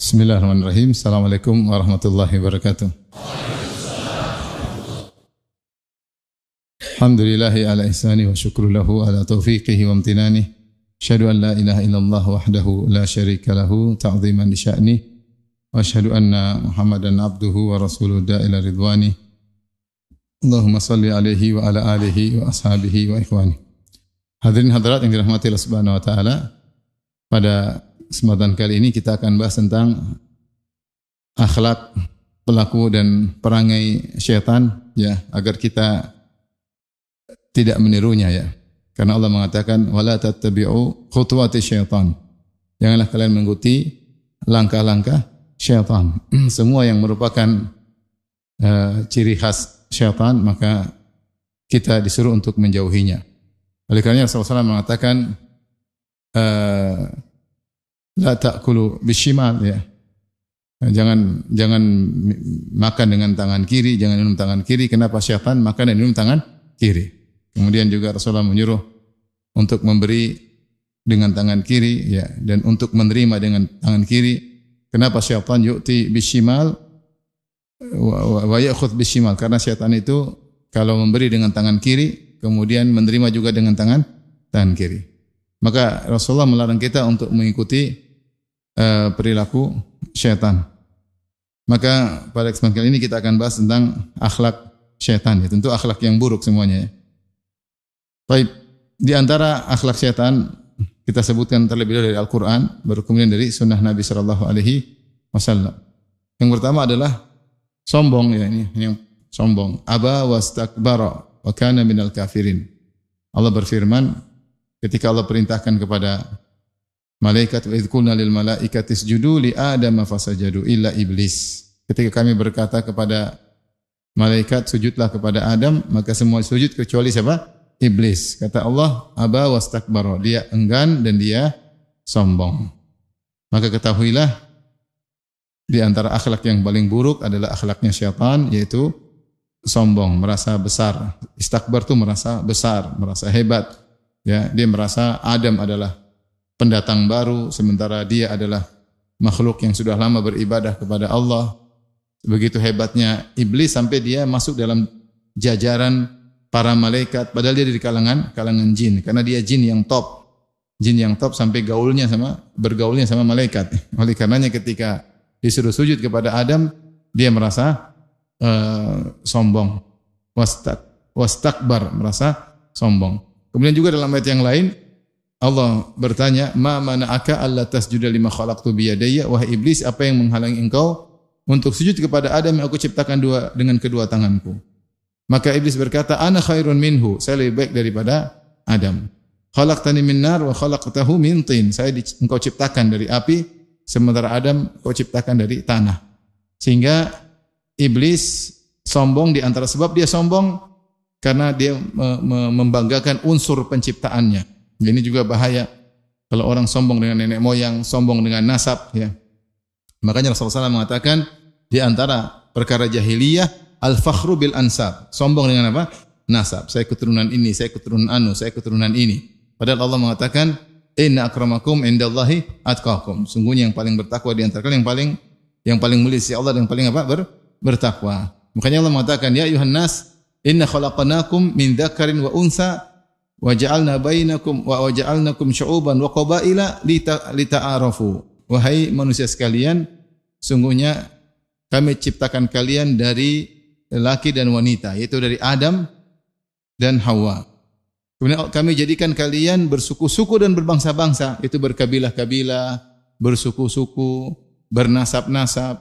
Bismillahirrahmanirrahim. Assalamualaikum warahmatullahi wabarakatuh. Alhamdulillahi ala ihsani wa syukru lahu ala taufiqihi wa amtinani. Asyhadu an la ilaha illallah wahdahu la syarika lahu ta'ziman li sya'ni. Wa asyhadu anna Muhammadan abduhu wa rasuluhu da'ila ridwani. Allahumma salli alaihi wa ala alihi wa ashabihi wa ikhwani. Hadirin hadirat yang dirahmati Allah Subhanahu wa taala. Pada kesempatan kali ini kita akan bahas tentang akhlak pelaku dan perangai syaitan, ya, agar kita tidak menirunya, ya. Karena Allah mengatakan wala tattabi'u khutuwati syaitan. Janganlah kalian mengikuti langkah-langkah syaitan. Semua yang merupakan ciri khas syaitan maka kita disuruh untuk menjauhinya. Oleh karenanya Rasulullah SAW mengatakan la ta'kulu bishimal, ya. Jangan makan dengan tangan kiri, jangan minum tangan kiri. Kenapa? Syaitan makan dan minum tangan kiri. Kemudian juga Rasulullah menyuruh untuk memberi dengan tangan kiri, ya, dan untuk menerima dengan tangan kiri. Kenapa? Syaitan yu'ti bishimal wa ya'khudh bishimal. Karena syaitan itu kalau memberi dengan tangan kiri, kemudian menerima juga dengan tangan kiri. Maka Rasulullah melarang kita untuk mengikuti perilaku syaitan. Maka pada kesempatan kali ini kita akan bahas tentang akhlak syaitan, ya. Tentu akhlak yang buruk semuanya, ya. Baik, di antara akhlak syaitan kita sebutkan terlebih dahulu dari Al-Quran, baru kemudian dari sunnah Nabi sallallahu alaihi wasallam. Yang pertama adalah sombong, ya, ini yang sombong. Aba wastakbara wa kana minal kafirin. Allah berfirman ketika Allah perintahkan kepada malaikat, wa idh qulna lil malaikati isjudu li adama fasajadu illa iblis. Ketika kami berkata kepada malaikat sujudlah kepada Adam, maka semua sujud kecuali siapa? Iblis. Kata Allah, aba wastakbara, dia enggan dan dia sombong. Maka ketahuilah di antara akhlak yang paling buruk adalah akhlaknya syaitan, yaitu sombong, merasa besar. Istakbar itu merasa besar, merasa hebat, ya. Dia merasa Adam adalah pendatang baru, sementara dia adalah makhluk yang sudah lama beribadah kepada Allah. Begitu hebatnya iblis sampai dia masuk dalam jajaran para malaikat, padahal dia dari kalangan jin, karena dia jin yang top sampai bergaulnya sama malaikat. Oleh karenanya ketika disuruh sujud kepada Adam, dia merasa sombong, wastakbar, merasa sombong. Kemudian juga dalam ayat yang lain Allah bertanya, ma mana'aka alla tasjuda lima khalaqtu biyadayya, wahai iblis, apa yang menghalangi engkau untuk sujud kepada Adam yang aku ciptakan dengan kedua tanganku? Maka iblis berkata, ana khairun minhu, saya lebih baik daripada Adam. Khalaqtani min nar wa khalaqtahu min tin, engkau ciptakan dari api, sementara Adam engkau ciptakan dari tanah. Sehingga iblis sombong, di antara sebab dia sombong karena dia membanggakan unsur penciptaannya. Ini juga bahaya kalau orang sombong dengan nenek moyang, sombong dengan nasab, ya. Makanya Rasulullah SAW mengatakan di antara perkara jahiliyah al-fakhru bil ansab. Sombong dengan apa? Nasab. Saya keturunan ini, saya keturunan anu, saya keturunan ini. Padahal Allah mengatakan inna akramakum indallahi atqakum. Sungguhnya yang paling bertakwa di antara kalian yang paling mulia di Allah dan yang paling apa? Bertakwa. Makanya Allah mengatakan ya ayuhan nas inna khalaqnakum min dzakarin wa unsa wa ja'alnakum syu'uban wa qabaila lita'arafu. Wahai manusia sekalian, sungguhnya kami ciptakan kalian dari laki dan wanita, yaitu dari Adam dan Hawa. Kemudian kami jadikan kalian bersuku-suku dan berbangsa-bangsa, yaitu berkabilah-kabilah, bersuku-suku, bernasab-nasab.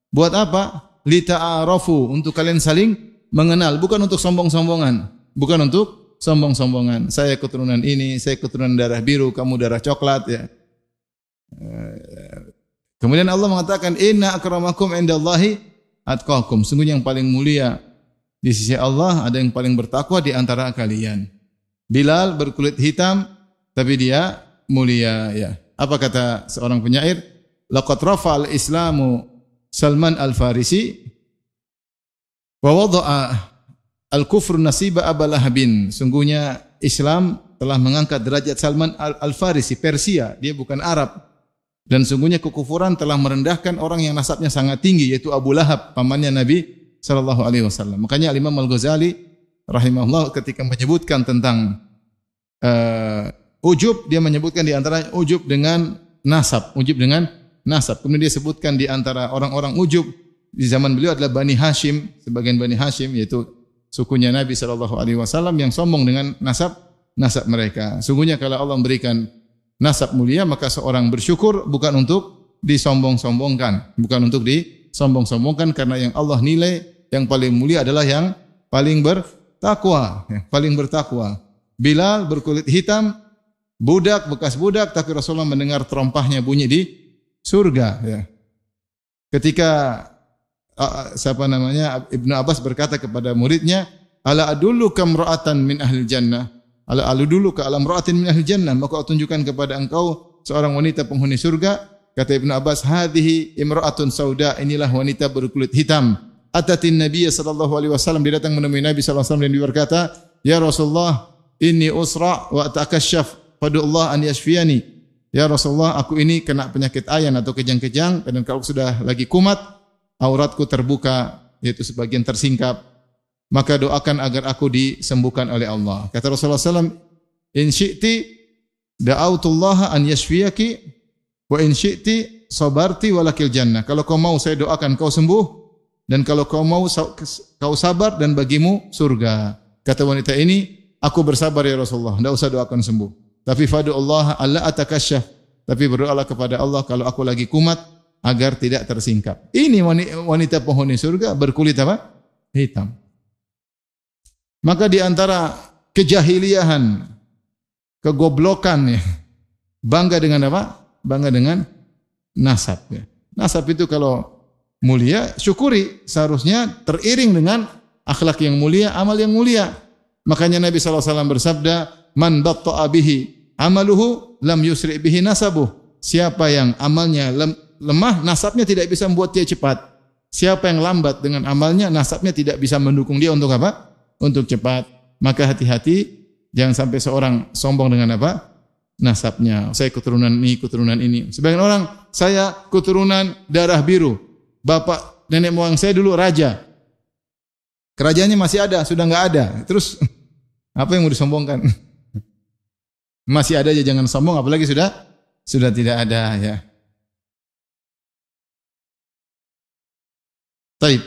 Buat apa? Lita'arafu, untuk kalian saling mengenal, bukan untuk sombong-sombongan, bukan untuk sombong-sombongan. Saya keturunan ini, saya keturunan darah biru, kamu darah coklat, ya. Kemudian Allah mengatakan inna akramakum indallahi atqakum. Sungguh yang paling mulia di sisi Allah ada yang paling bertakwa di antara kalian. Bilal berkulit hitam tapi dia mulia, ya. Apa kata seorang penyair? Laqad rafa'al islamu Salman al-Farisi wa wada'a al-kufru nasiba Abu Lahabin. Sungguhnya Islam telah mengangkat derajat Salman al-Farisi, Persia. Dia bukan Arab. Dan sungguhnya kekufuran telah merendahkan orang yang nasabnya sangat tinggi, yaitu Abu Lahab, pamannya Nabi sallallahu alaihi wasallam. Makanya Imam Al-Ghazali rahimahullah ketika menyebutkan tentang ujub, dia menyebutkan di antara ujub dengan nasab, ujub dengan nasab. Kemudian dia sebutkan di antara orang-orang ujub di zaman beliau adalah Bani Hashim, sebagian Bani Hashim yaitu sukunya Nabi sallallahu alaihi wasallam yang sombong dengan nasab mereka. Sungguhnya kalau Allah memberikan nasab mulia, maka seorang bersyukur bukan untuk disombong-sombongkan, bukan untuk disombong-sombongkan, karena yang Allah nilai yang paling mulia adalah yang paling bertakwa, paling bertakwa. Bilal berkulit hitam, budak, bekas budak, tapi Rasulullah mendengar terompahnya bunyi di surga. Ya. Ketika Ibnu Abbas berkata kepada muridnya, ala adulluka imra'atan min ahli jannah, ala aludulluka ala imra'atin min ahli jannah, maka aku tunjukkan kepada engkau seorang wanita penghuni surga. Kata Ibnu Abbas, hadhihi imra'atun sauda, inilah wanita berkulit hitam. Atatin Nabiy sallallahu alaihi wasallam, dia datang menemui Nabi sallallahu alaihi wasallam dan dia berkata, ya Rasulullah, inni usra wa atakasyaf, fadullah an yashfiyani. Ya Rasulullah, aku ini kena penyakit ayan atau kejang-kejang, dan kalau sudah lagi kumat, auratku terbuka, yaitu sebagian tersingkap, maka doakan agar aku disembuhkan oleh Allah. Kata Rasulullah SAW, in syi'ti da'autullaha an yashfiyaki, wa in syi'ti sabarti walakil jannah. Kalau kau mau saya doakan kau sembuh, dan kalau kau mau kau sabar dan bagimu surga. Kata wanita ini, aku bersabar ya Rasulullah, tidak usah doakan sembuh. Tapi fadu'allah alla atakasyaf, tapi berdoalah kepada Allah kalau aku lagi kumat agar tidak tersingkap. Ini wanita penghuni surga berkulit apa? Hitam. Maka di antara kejahiliahan, kegoblokan, ya, bangga dengan apa? Bangga dengan nasab. Ya. Nasab itu kalau mulia, syukuri. Seharusnya teriring dengan akhlak yang mulia, amal yang mulia. Makanya Nabi SAW bersabda, man batta'a bihi amaluhu lam yusri' bihi nasabuh. Siapa yang amalnya lemah, nasabnya tidak bisa membuat dia cepat. Siapa yang lambat dengan amalnya, nasabnya tidak bisa mendukung dia untuk apa? Untuk cepat. Maka hati-hati, jangan sampai seorang sombong dengan apa? Nasabnya. Saya keturunan ini, keturunan ini. Sebagian orang, saya keturunan darah biru. Bapak, nenek moyang saya dulu raja. Kerajaannya masih ada, sudah enggak ada. Terus apa yang mau disombongkan? Masih ada aja, jangan sombong, apalagi sudah tidak ada, ya. Taib.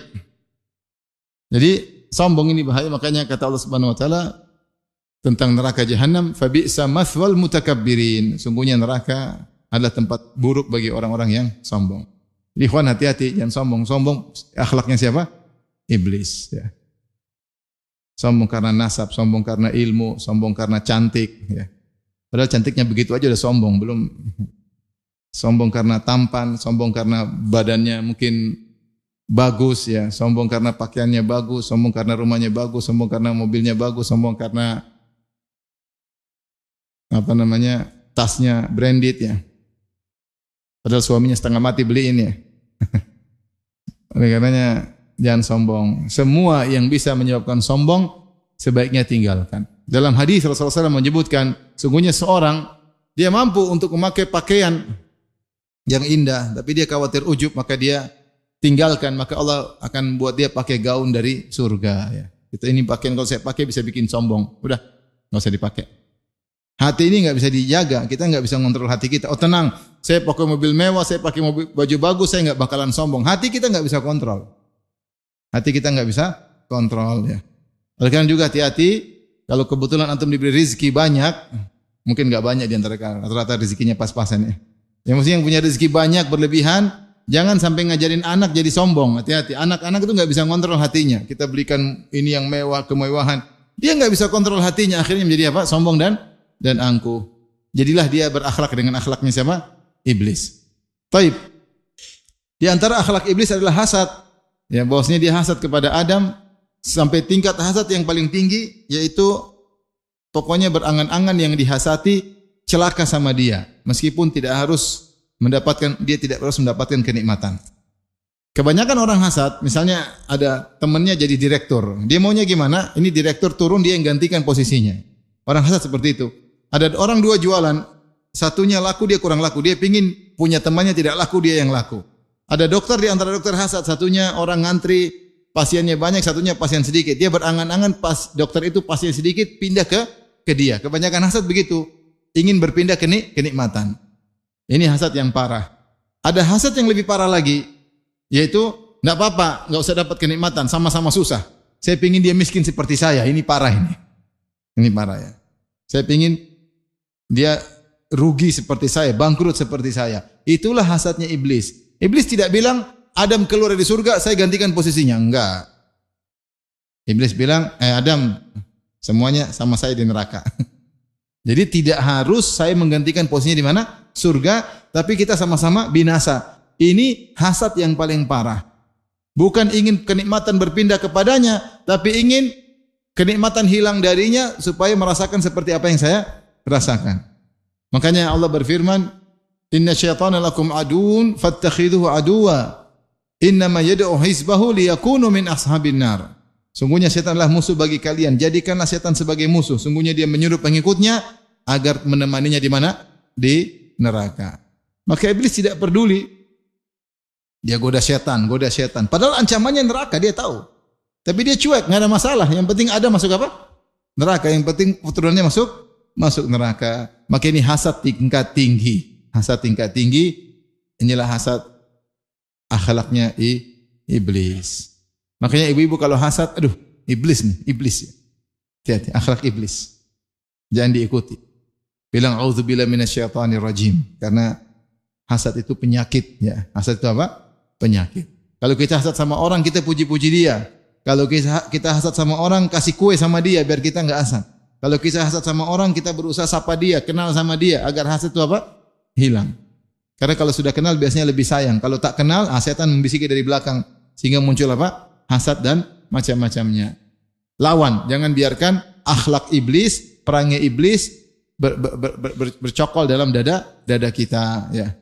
Jadi sombong ini bahaya, makanya kata Allah Subhanahu wa taala tentang neraka jahanam, fa bi'sa mathwal mutakabbirin. Sungguhnya neraka adalah tempat buruk bagi orang-orang yang sombong. Jadi ikhwan, hati-hati, jangan sombong. Sombong akhlaknya siapa? Iblis, ya. Sombong karena nasab, sombong karena ilmu, sombong karena cantik, ya. Padahal cantiknya begitu aja udah sombong, belum sombong karena tampan, sombong karena badannya mungkin bagus, ya, sombong karena pakaiannya bagus, sombong karena rumahnya bagus, sombong karena mobilnya bagus, sombong karena tasnya branded, ya. Padahal suaminya setengah mati beliin, ya. Oleh karenanya jangan sombong. Semua yang bisa menyebabkan sombong sebaiknya tinggalkan. Dalam hadis Rasulullah SAW menyebutkan, sungguhnya seorang dia mampu untuk memakai pakaian yang indah, tapi dia khawatir ujub, maka dia tinggalkan, maka Allah akan buat dia pakai gaun dari surga, ya. Itu ini pakaian kalau saya pakai bisa bikin sombong. Udah, enggak usah dipakai. Hati ini enggak bisa dijaga, kita enggak bisa mengontrol hati kita. Oh tenang, saya pakai mobil mewah, saya pakai baju bagus, saya enggak bakalan sombong. Hati kita enggak bisa kontrol. Hati kita enggak bisa kontrol, ya. Oleh karena juga hati-hati, kalau kebetulan antum diberi rezeki banyak, mungkin enggak banyak di antara kalian, rata-rata rezekinya pas-pasan, ya. Yang mesti yang punya rezeki banyak berlebihan, jangan sampai ngajarin anak jadi sombong. Hati-hati, anak-anak itu enggak bisa kontrol hatinya. Kita belikan ini yang mewah, kemewahan, dia enggak bisa kontrol hatinya, akhirnya menjadi apa? Sombong dan angkuh. Jadilah dia berakhlak dengan akhlaknya siapa? Iblis. Taib. Di antara akhlak iblis adalah hasad. Ya, bahwasanya dia hasad kepada Adam sampai tingkat hasad yang paling tinggi, yaitu pokoknya berangan-angan yang dihasati celaka sama dia, meskipun tidak harus mendapatkan kenikmatan. Kebanyakan orang hasad, misalnya ada temannya jadi direktur, dia maunya gimana? Ini direktur turun, dia yang gantikan posisinya. Orang hasad seperti itu. Ada orang dua jualan, satunya laku, dia kurang laku, dia pingin punya temannya tidak laku, dia yang laku. Ada dokter di antara dokter hasad, satunya orang ngantri, pasiennya banyak, satunya pasien sedikit. Dia berangan-angan dokter itu pasien sedikit pindah ke dia. Kebanyakan hasad begitu, ingin berpindah ke kenikmatan. Ini hasad yang parah. Ada hasad yang lebih parah lagi, yaitu enggak apa-apa, enggak usah dapat kenikmatan, sama-sama susah. Saya pingin dia miskin seperti saya. Ini parah ini. Ini parah ya. Saya pingin dia rugi seperti saya, bangkrut seperti saya. Itulah hasadnya iblis. Iblis tidak bilang, Adam keluar dari surga, saya gantikan posisinya. Enggak. Iblis bilang, Adam, semuanya sama saya di neraka. Jadi tidak harus saya menggantikan posisinya di mana? Surga, tapi kita sama-sama binasa. Ini hasad yang paling parah. Bukan ingin kenikmatan berpindah kepadanya, tapi ingin kenikmatan hilang darinya supaya merasakan seperti apa yang saya rasakan. Makanya Allah berfirman, Inna syaitana lakum aduun fattakhidhuhu aduwa. Innama yad'u hizbahu liyakunu min ashabin nar. Sungguhnya setan adalah musuh bagi kalian. Jadikanlah setan sebagai musuh. Sungguhnya dia menyuruh pengikutnya agar menemaninya di mana? Di neraka. Maka iblis tidak peduli. Dia goda setan. Padahal ancamannya neraka, dia tahu. Tapi dia cuek, enggak ada masalah. Yang penting ada masuk apa? Neraka. Yang penting keturunannya masuk neraka. Maka ini hasad tingkat tinggi. Hasad tingkat tinggi, inilah hasad akhlaknya iblis. Makanya ibu-ibu kalau hasad, aduh, iblis nih, iblis. Hati-hati, akhlak iblis. Jangan diikuti. Bilang auzubillahi minasyaitonir rajim, karena hasad itu penyakit ya. Hasad itu apa? Penyakit. Kalau kita hasad sama orang, kita puji-puji dia. Kalau kita hasad sama orang, kasih kue sama dia biar kita enggak hasad. Kalau kita hasad sama orang, kita berusaha sapa dia, kenal sama dia agar hasad itu apa? Hilang. Karena kalau sudah kenal biasanya lebih sayang. Kalau tak kenal, setan membisiki dari belakang sehingga muncul apa? Hasad dan macam-macamnya. Lawan, jangan biarkan akhlak iblis, perangai iblis bercokol dalam dada kita ya.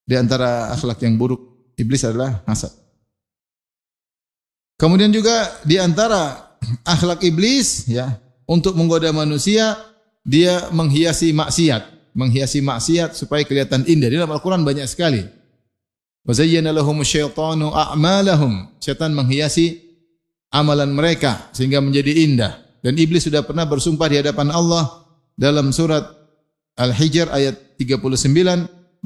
Di antara akhlak yang buruk iblis adalah hasad. Kemudian juga di antara akhlak iblis ya, untuk menggoda manusia, dia menghiasi maksiat supaya kelihatan indah. Di dalam Al-Quran banyak sekali. Wa zayyana lahumu syaitanu a'malahum. Syaitan menghiasi amalan mereka sehingga menjadi indah. Dan iblis sudah pernah bersumpah di hadapan Allah dalam surat Al-Hijr ayat 39.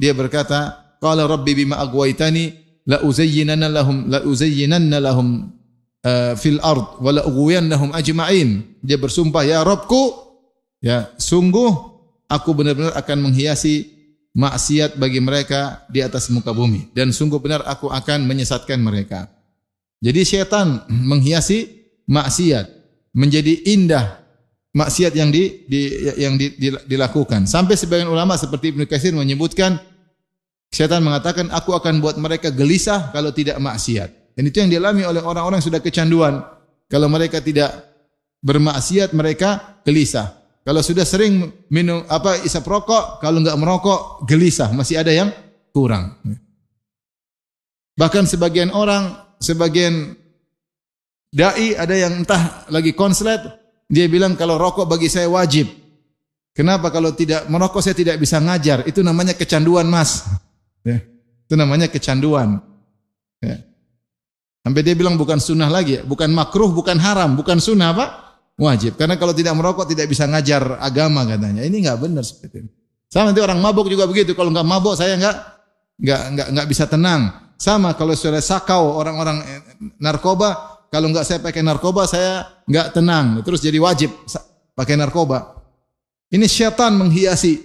Dia berkata, Qala rabbi bima aghwaytani la uzayyinanna lahum fil ard wa la ughwiyannahum ajma'in. Dia bersumpah, ya Rabbku, ya sungguh aku benar-benar akan menghiasi maksiat bagi mereka di atas muka bumi. Dan sungguh benar aku akan menyesatkan mereka. Jadi syaitan menghiasi maksiat. Menjadi indah maksiat yang dilakukan. Sampai sebagian ulama seperti Ibnu Katsir menyebutkan, syaitan mengatakan, aku akan buat mereka gelisah kalau tidak maksiat. Dan itu yang dialami oleh orang-orang yang sudah kecanduan. Kalau mereka tidak bermaksiat, mereka gelisah. Kalau sudah sering minum isap rokok, kalau enggak merokok gelisah, masih ada yang kurang. Bahkan sebagian dai ada yang entah lagi konslet, dia bilang kalau rokok bagi saya wajib. Kenapa? Kalau tidak merokok saya tidak bisa ngajar. Itu namanya kecanduan, Mas. Ya, itu namanya kecanduan. Ya. Sampai dia bilang bukan sunnah lagi, bukan makruh, bukan haram, bukan sunnah apa? Wajib. Karena kalau tidak merokok tidak bisa ngajar agama katanya. Ini enggak benar seperti itu. Sama nanti orang mabuk juga begitu. Kalau enggak mabuk saya enggak bisa tenang. Sama kalau sudah sakau orang-orang narkoba, kalau enggak saya pakai narkoba saya enggak tenang. Terus jadi wajib pakai narkoba. Ini syaitan menghiasi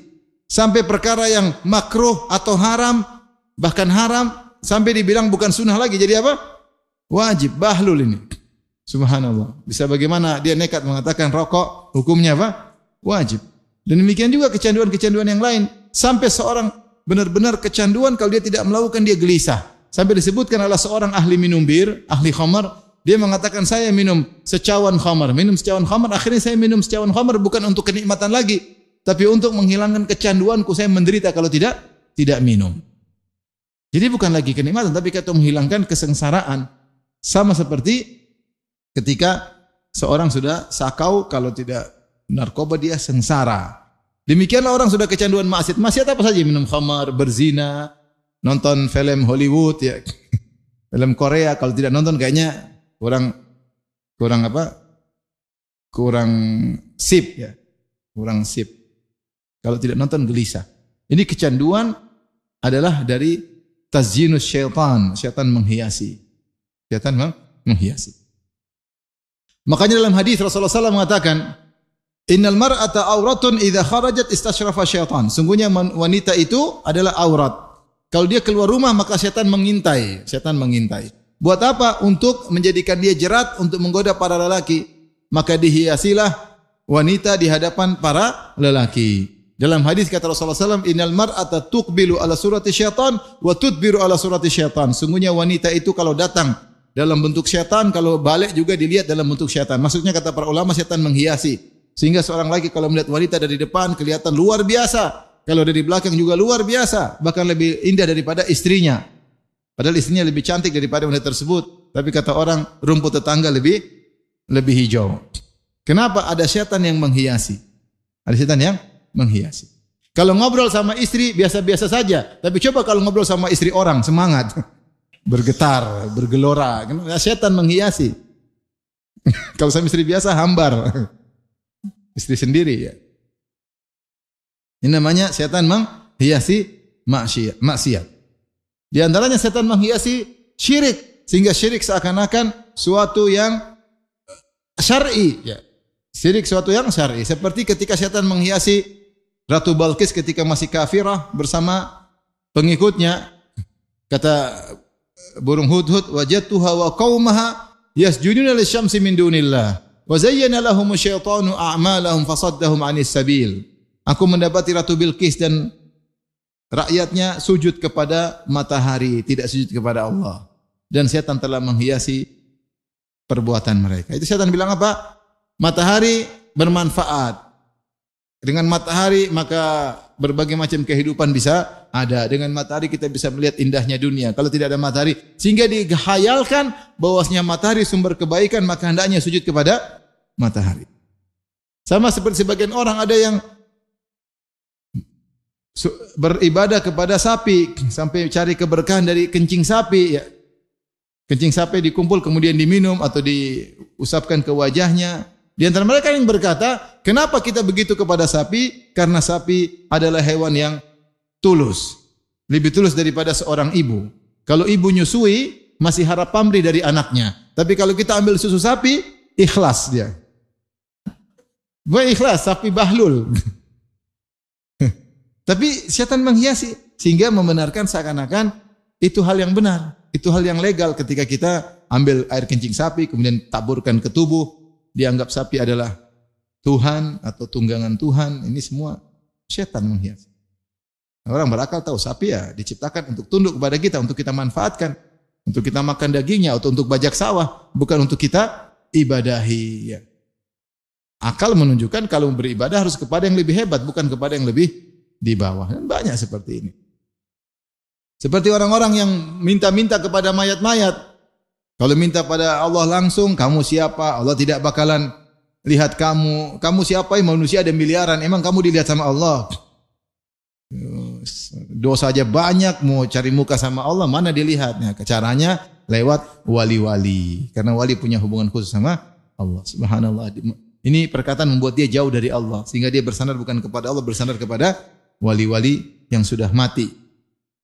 sampai perkara yang makruh atau haram, bahkan haram sampai dibilang bukan sunnah lagi, jadi apa? Wajib, bahlul ini. Subhanallah. Bisa bagaimana dia nekat mengatakan rokok hukumnya apa? Wajib. Dan demikian juga kecanduan-kecanduan yang lain. Sampai seorang benar-benar kecanduan, kalau dia tidak melakukan dia gelisah. Sampai disebutkan adalah seorang ahli minum bir, ahli khamar. Dia mengatakan saya minum secawan khamar. Minum secawan khamar, akhirnya saya minum secawan khamar bukan untuk kenikmatan lagi, tapi untuk menghilangkan kecanduanku. Saya menderita kalau tidak minum. Jadi bukan lagi kenikmatan, tapi kata menghilangkan kesengsaraan. Sama seperti ketika seorang sudah sakau, kalau tidak narkoba dia sengsara. Demikianlah orang sudah kecanduan maksiat. Maksiat apa saja? Minum khamar, berzina, nonton film Hollywood, ya. Film Korea. Kalau tidak nonton kayaknya kurang apa? Kurang sip, ya. Kurang sip. Kalau tidak nonton gelisah. Ini kecanduan adalah dari tazyinus syaitan. Syaitan menghiasi. Syaitan menghiasi. Makanya dalam hadis Rasulullah SAW mengatakan, innal mar'ata auratun idza kharajat istasyrafa syaitan. Sungguhnya wanita itu adalah aurat. Kalau dia keluar rumah maka syaitan mengintai. Syaitan mengintai. Buat apa? Untuk menjadikan dia jerat untuk menggoda para lelaki. Maka dihiasilah wanita di hadapan para lelaki. Dalam hadis kata Rasulullah SAW, innal mar'ata tuqbilu ala surati syaitan wa tudbiru ala surati syaitan. Sungguhnya wanita itu kalau datang dalam bentuk syaitan, kalau balik juga dilihat dalam bentuk syaitan. Maksudnya kata para ulama, syaitan menghiasi. Sehingga seorang laki kalau melihat wanita dari depan kelihatan luar biasa. Kalau dari belakang juga luar biasa. Bahkan lebih indah daripada istrinya. Padahal istrinya lebih cantik daripada wanita tersebut. Tapi kata orang, rumput tetangga lebih hijau. Kenapa? Ada syaitan yang menghiasi. Ada syaitan yang menghiasi. Kalau ngobrol sama istri biasa-biasa saja. Tapi coba kalau ngobrol sama istri orang, semangat. Bergetar, bergelora. Syaitan menghiasi. Kalau sama istri biasa, hambar. Istri sendiri, ya. Ini namanya syaitan menghiasi maksiat. Di antaranya syaitan menghiasi syirik. Sehingga syirik seakan-akan suatu yang syar'i, ya. Syirik suatu yang syar'i. Seperti ketika syaitan menghiasi Ratu Balqis ketika masih kafirah bersama pengikutnya. Kata burung hudhud, wajadtuha wa qaumaha yasjuduna lisyamsi min dunillah wa zayyana lahum asyaitanu a'malahum fasaddahum 'anis sabil. Aku mendapati Ratu Bilqis dan rakyatnya sujud kepada matahari, tidak sujud kepada Allah. Dan syaitan telah menghiasi perbuatan mereka. Itu syaitan bilang apa? Matahari bermanfaat. Dengan matahari maka berbagai macam kehidupan bisa ada. Dengan matahari kita bisa melihat indahnya dunia. Kalau tidak ada matahari, sehingga dihayalkan bahwasanya matahari sumber kebaikan, maka hendaknya sujud kepada matahari. Sama seperti sebagian orang ada yang beribadah kepada sapi sampai cari keberkahan dari kencing sapi, ya. Kencing sapi dikumpul kemudian diminum atau diusapkan ke wajahnya. Di antara mereka yang berkata, kenapa kita begitu kepada sapi? Karena sapi adalah hewan yang tulus. Lebih tulus daripada seorang ibu. Kalau ibu nyusui, masih harap pamrih dari anaknya. Tapi kalau kita ambil susu sapi, ikhlas dia. Bukan ikhlas, sapi bahlul. Tapi syaitan menghiasi. Sehingga membenarkan seakan-akan itu hal yang benar. Itu hal yang legal ketika kita ambil air kencing sapi, kemudian taburkan ke tubuh. Dianggap sapi adalah Tuhan atau tunggangan Tuhan. Ini semua syaitan menghiasi. Orang berakal tahu sapi ya diciptakan untuk tunduk kepada kita, untuk kita manfaatkan, untuk kita makan dagingnya, atau untuk bajak sawah, bukan untuk kita ibadahi. Ya. Akal menunjukkan kalau beribadah harus kepada yang lebih hebat, bukan kepada yang lebih di bawah. Dan banyak seperti ini. Seperti orang-orang yang minta-minta kepada mayat-mayat. Kalau minta pada Allah langsung, kamu siapa? Allah tidak bakalan lihat kamu. Kamu siapa? Manusia ada miliaran. Emang kamu dilihat sama Allah? Dosa aja banyak, mau cari muka sama Allah, mana dilihatnya? Caranya lewat wali-wali. Karena wali punya hubungan khusus sama Allah. Subhanallah. Ini perkataan membuat dia jauh dari Allah. Sehingga dia bersandar bukan kepada Allah, bersandar kepada wali-wali yang sudah mati.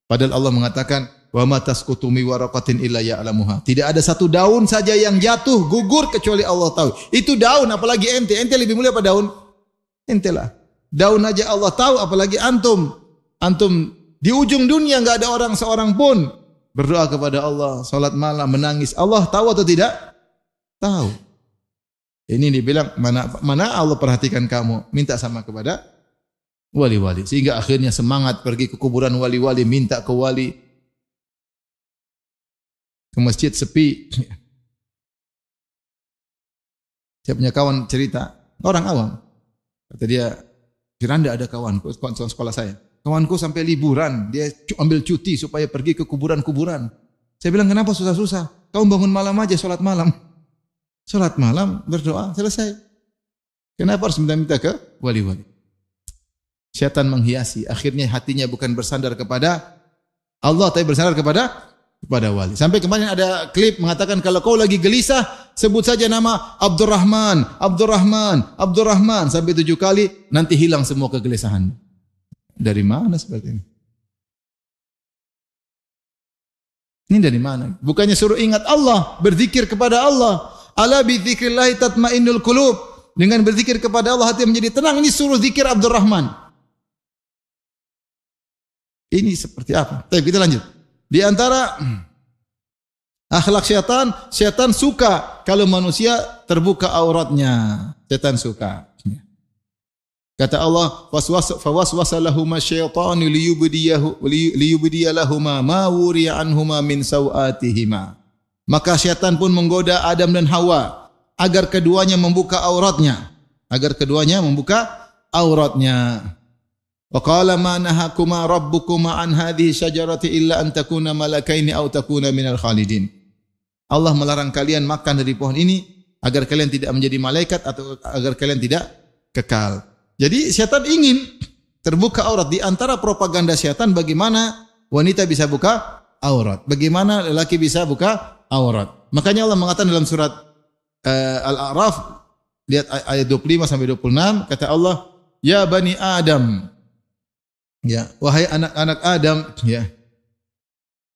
Padahal Allah mengatakan, wa ma tasqutu mi waraqatin illa ya'lamuha. Tidak ada satu daun saja yang jatuh gugur kecuali Allah tahu. Itu daun, apalagi ente. Ente lebih mulia apa daun? Ente lah. Daun aja Allah tahu, apalagi antum. Antum di ujung dunia enggak ada orang seorang pun berdoa kepada Allah, salat malam, menangis. Allah tahu atau tidak? Tahu. Ini dibilang mana Allah perhatikan kamu, minta sama kepada wali-wali. Sehingga akhirnya semangat pergi ke kuburan wali-wali, minta ke wali. Ke masjid sepi. Saya punya kawan cerita, orang awam. Kata dia, Firanda ada kawanku, kawan sekolah saya. Kawanku sampai liburan, dia ambil cuti supaya pergi ke kuburan-kuburan. Saya bilang, kenapa susah-susah? Kau bangun malam aja, sholat malam. Sholat malam, berdoa, selesai. Kenapa harus minta-minta ke wali-wali? Syaitan menghiasi. Akhirnya hatinya bukan bersandar kepada Allah, tapi bersandar kepada wali. Sampai kemarin ada klip mengatakan kalau kau lagi gelisah, sebut saja nama Abdurrahman, Abdurrahman, Abdurrahman sampai 7 kali, nanti hilang semua kegelisahan. Dari mana seperti ini? Ini dari mana? Bukannya suruh ingat Allah, berzikir kepada Allah. Ala bi dzikrillah tatmainnul qulub. Dengan berzikir kepada Allah hati menjadi tenang. Ini suruh zikir Abdurrahman. Ini seperti apa? Baik, kita lanjut. Di antara akhlak syaitan, syaitan suka kalau manusia terbuka auratnya. Syaitan suka. Kata Allah, fawaswasa lahuma syaitanu liyubdiya lahuma ma wuriya anhuma min sawatihima. Maka syaitan pun menggoda Adam dan Hawa agar keduanya membuka auratnya. Wa qala ma nahakuma rabbukuma an hadhihi syajarati illa an takuna malakaini aw takuna minal khalidin. Allah melarang kalian makan dari pohon ini agar kalian tidak menjadi malaikat atau agar kalian tidak kekal. Jadi syaitan ingin terbuka aurat. Di antara propaganda syaitan bagaimana wanita bisa buka aurat, bagaimana lelaki bisa buka aurat. Makanya Allah mengatakan dalam surat Al-A'raf, lihat ayat 25 sampai 26, kata Allah, ya bani Adam, ya wahai anak-anak Adam, ya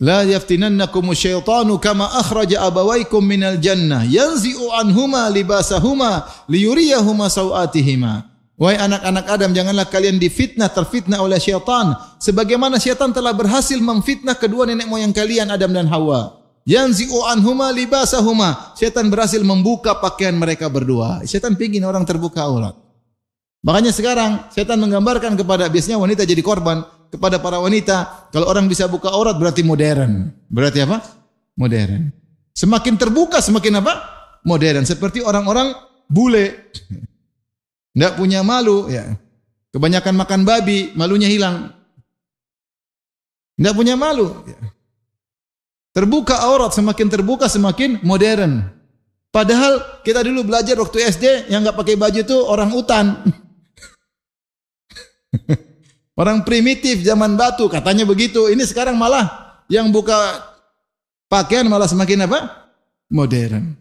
la yaftinannakum syaitanu kama akhraja abawaykum minal jannah yanzi'u anhuma libasahuma liyuriyahuma sawatihima. Wahai anak-anak Adam, janganlah kalian terfitnah oleh syaitan sebagaimana syaitan telah berhasil memfitnah kedua nenek moyang kalian Adam dan Hawa. Yanzi'u anhuma libasahuma. Syaitan berhasil membuka pakaian mereka berdua. Syaitan ingin orang terbuka aurat. Makanya sekarang syaitan menggambarkan kepada, biasanya wanita jadi korban, kepada para wanita, kalau orang bisa buka aurat berarti modern. Berarti apa? Modern. Semakin terbuka semakin apa? Modern. Seperti orang-orang bule. Tidak punya malu, ya. Kebanyakan makan babi, malunya hilang. Tidak punya malu. Ya. Terbuka aurat, semakin terbuka semakin modern. Padahal kita dulu belajar waktu SD yang nggak pakai baju itu orang utan. Orang primitif zaman batu, katanya begitu. Ini sekarang malah yang buka pakaian malah semakin apa? Modern.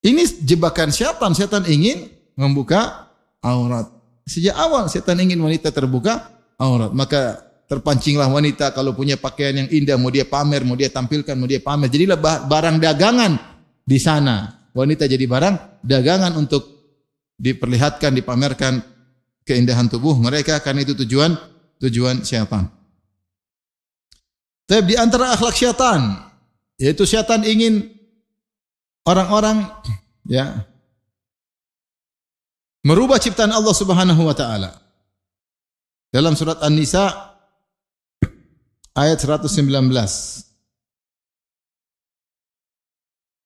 Ini jebakan syaitan. Syaitan ingin membuka aurat. Sejak awal syaitan ingin wanita terbuka aurat. Maka terpancinglah wanita kalau punya pakaian yang indah, mau dia pamer, mau dia tampilkan, mau dia pamer. Jadilah barang dagangan di sana. Wanita jadi barang dagangan untuk diperlihatkan, dipamerkan keindahan tubuh mereka, karena itu tujuan syaitan. Tapi di antara akhlak syaitan, yaitu syaitan ingin orang-orang ya merubah ciptaan Allah Subhanahu wa taala. Dalam surat An-Nisa ayat 119.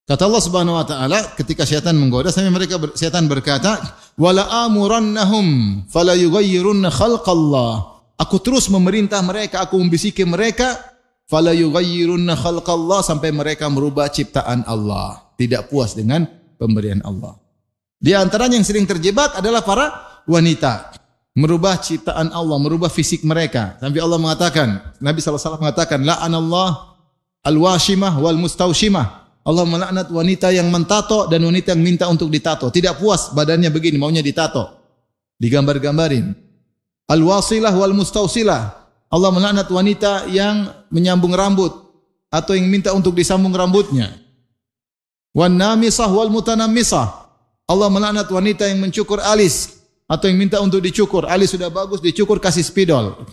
Kata Allah Subhanahu wa taala ketika syaitan menggoda, sampai syaitan berkata, "Wala amurannahum fala yughayyirunna khalqallah." Aku terus memerintah mereka, aku membisiki mereka, fala yughayyirunna khalqallah, sampai mereka merubah ciptaan Allah. Tidak puas dengan pemberian Allah. Di antaranya yang sering terjebak adalah para wanita. Merubah ciptaan Allah, merubah fisik mereka. Sampai Allah mengatakan, Nabi SAW mengatakan, la'anallah al-washimah wal mustawshimah. Allah melaknat wanita yang mentato dan wanita yang minta untuk ditato. Tidak puas badannya begini, maunya ditato. Digambar-gambarin. Al-wasilah wal mustawsilah. Allah melaknat wanita yang menyambung rambut atau yang minta untuk disambung rambutnya. Wan namisah wal mutanammisah. Allah melaknat wanita yang mencukur alis atau yang minta untuk dicukur. Alis sudah bagus, dicukur kasih spidol.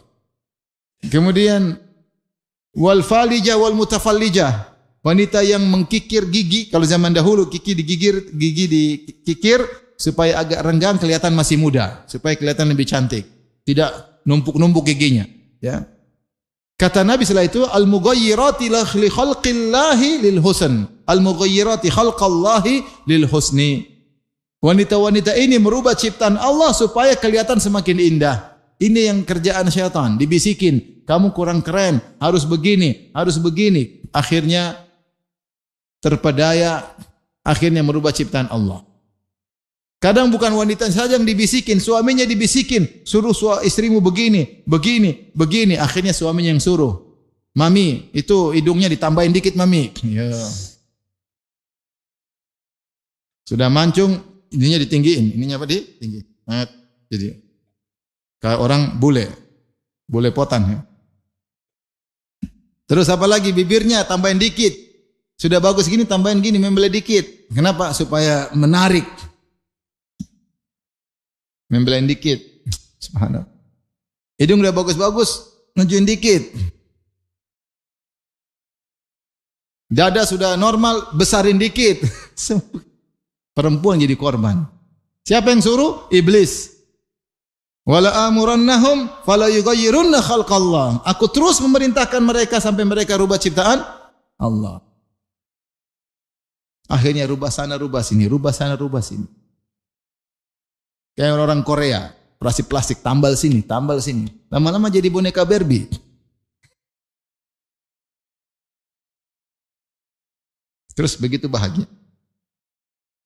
Kemudian wal falijah wal mutafallijah. Wanita yang mengkikir gigi. Kalau zaman dahulu gigi dikikir supaya agak renggang, kelihatan masih muda, supaya kelihatan lebih cantik. Tidak numpuk-numpuk giginya, ya. Kata Nabi setelah itu, al-mughayyirati li khalqillahi lil husn. Al-mughayyirati khalqallahi lil husni. Wanita-wanita ini merubah ciptaan Allah supaya kelihatan semakin indah. Ini yang kerjaan syaitan, dibisikin, kamu kurang keren, harus begini, harus begini. Akhirnya terpedaya, akhirnya merubah ciptaan Allah. Kadang bukan wanita saja yang dibisikin, suaminya dibisikin, suruh istrimu begini, begini, begini. Akhirnya suaminya yang suruh. Mami, itu hidungnya ditambahin dikit, Mami. Ya. Sudah mancung, ininya ditinggiin. Ininya apa tinggi. Jadi kayak orang bule potan ya. Terus apa lagi? Bibirnya tambahin dikit. Sudah bagus gini, tambahin gini, membeli dikit. Kenapa? Supaya menarik. Membelain dikit. Subhanallah. Hidung udah bagus-bagus, nunjukin dikit. Dada sudah normal, besarin dikit. Perempuan jadi korban. Siapa yang suruh? Iblis. Wala amurannahum fala yughayyirunna khalqallah. Aku terus memerintahkan mereka sampai mereka rubah ciptaan Allah. Akhirnya rubah sana, rubah sini, rubah sana, rubah sini. Kayak orang Korea, operasi plastik, tambal sini, tambal sini. Lama-lama jadi boneka Barbie. Terus begitu bahagia.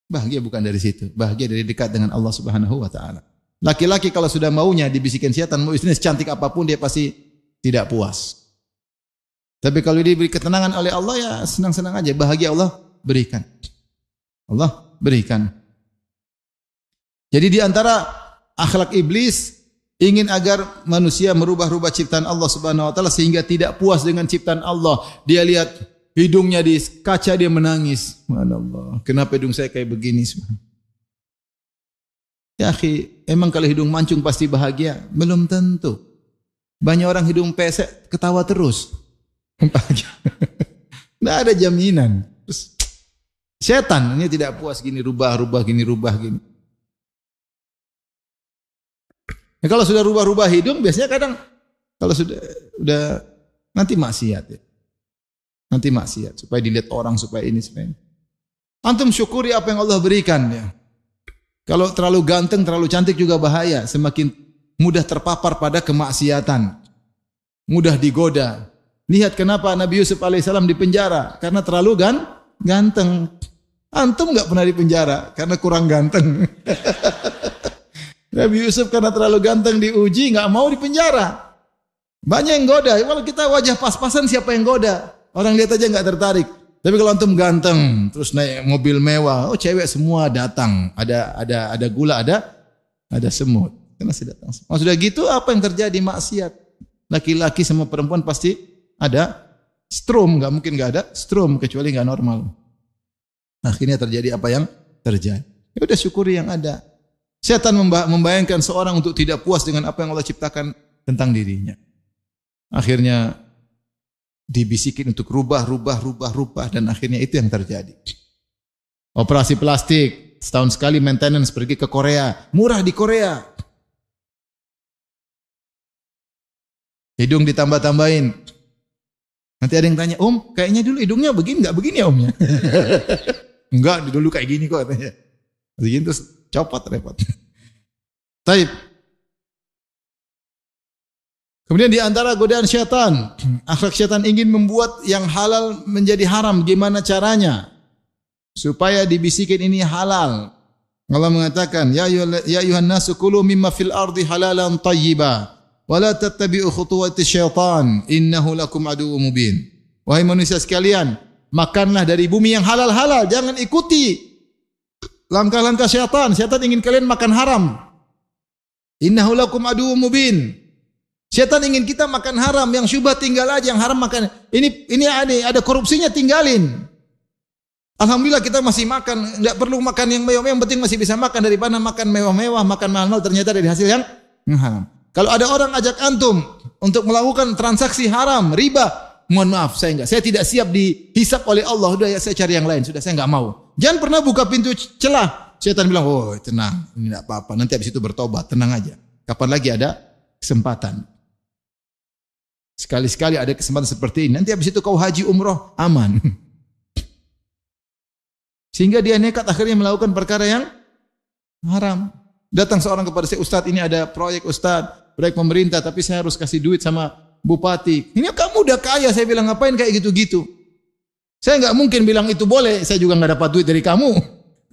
Bahagia bukan dari situ. Bahagia dari dekat dengan Allah Subhanahu wa taala. Laki-laki kalau sudah maunya dibisikin setan, mau istrinya secantik apapun dia pasti tidak puas. Tapi kalau diberi ketenangan oleh Allah ya senang-senang aja. Bahagia Allah berikan. Allah berikan. Jadi di antara akhlak iblis ingin agar manusia merubah-rubah ciptaan Allah Subhanahu wa taala sehingga tidak puas dengan ciptaan Allah. Dia lihat hidungnya di kaca dia menangis. Subhanallah, kenapa hidung saya kayak begini? Ya akhi, emang kalau hidung mancung pasti bahagia? Belum tentu. Banyak orang hidung pesek ketawa terus. Bahagia. Tidak ada jaminan. Terus, setan ini tidak puas gini rubah-rubah gini rubah gini. Ya, kalau sudah rubah-rubah hidung, biasanya kadang kalau sudah nanti maksiat ya. Nanti maksiat supaya dilihat orang, supaya ini, supaya ini. Antum syukuri apa yang Allah berikan ya. Kalau terlalu ganteng, terlalu cantik juga bahaya, semakin mudah terpapar pada kemaksiatan. Mudah digoda. Lihat kenapa Nabi Yusuf alaihissalam dipenjara, karena terlalu ganteng. Antum enggak pernah dipenjara karena kurang ganteng. Nabi Yusuf karena terlalu ganteng diuji, enggak mau dipenjara. Banyak yang goda. Kalau kita wajah pas-pasan siapa yang goda? Orang lihat aja enggak tertarik. Tapi kalau antum ganteng, terus naik mobil mewah, oh cewek semua datang. Ada gula, ada semut. Karena sudah datang. Oh, sudah gitu apa yang terjadi? Maksiat. Laki-laki sama perempuan pasti ada strom, enggak mungkin enggak ada strom kecuali enggak normal. Akhirnya terjadi apa yang terjadi. Ya udah syukuri yang ada. Setan membayangkan seorang untuk tidak puas dengan apa yang Allah ciptakan tentang dirinya. Akhirnya dibisikin untuk rubah dan akhirnya itu yang terjadi. Operasi plastik, setahun sekali maintenance pergi ke Korea, murah di Korea. Hidung ditambah-tambahin. Nanti ada yang tanya, Om, kayaknya dulu hidungnya begini enggak begini ya Omnya? Enggak, dulu kayak gini kok katanya. Begini terus copot repot. Taib. Kemudian di antara godaan syaitan, akhlak syaitan ingin membuat yang halal menjadi haram. Gimana caranya? Supaya dibisikin ini halal. Allah mengatakan, Ya ayuhan nasu kulu mimma fil ardi halalan tayyiba. Wa la tattabi'u khutuwati syaitan. Innahu lakum aduwwum mubin. Wahai manusia sekalian, makanlah dari bumi yang halal-halal. Jangan ikuti langkah-langkah syaitan. Syaitan ingin kalian makan haram. Innahu lakum aduwwum mubin. Syaitan ingin kita makan haram, yang syubhat tinggal aja, yang haram makan. Ini ada korupsinya tinggalin. Alhamdulillah kita masih makan, enggak perlu makan yang mewah-mewah, yang penting masih bisa makan daripada makan mewah-mewah, makan mahal-mahal ternyata dari hasil yang haram. Kalau ada orang ajak antum untuk melakukan transaksi haram, riba, mohon maaf saya tidak siap dihisap oleh Allah. Udah ya saya cari yang lain, sudah saya enggak mau. Jangan pernah buka pintu celah. Syaitan bilang, "Oh, tenang, ini enggak apa-apa, nanti habis itu bertobat, tenang aja. Kapan lagi ada kesempatan?" Sekali-sekali ada kesempatan seperti ini. Nanti habis itu kau haji umroh aman. Sehingga dia nekat akhirnya melakukan perkara yang haram. Datang seorang kepada saya, Ustadz ini ada proyek Ustadz, proyek pemerintah, tapi saya harus kasih duit sama bupati. Ini kamu udah kaya, saya bilang ngapain kayak gitu-gitu. Saya nggak mungkin bilang itu boleh, saya juga nggak dapat duit dari kamu.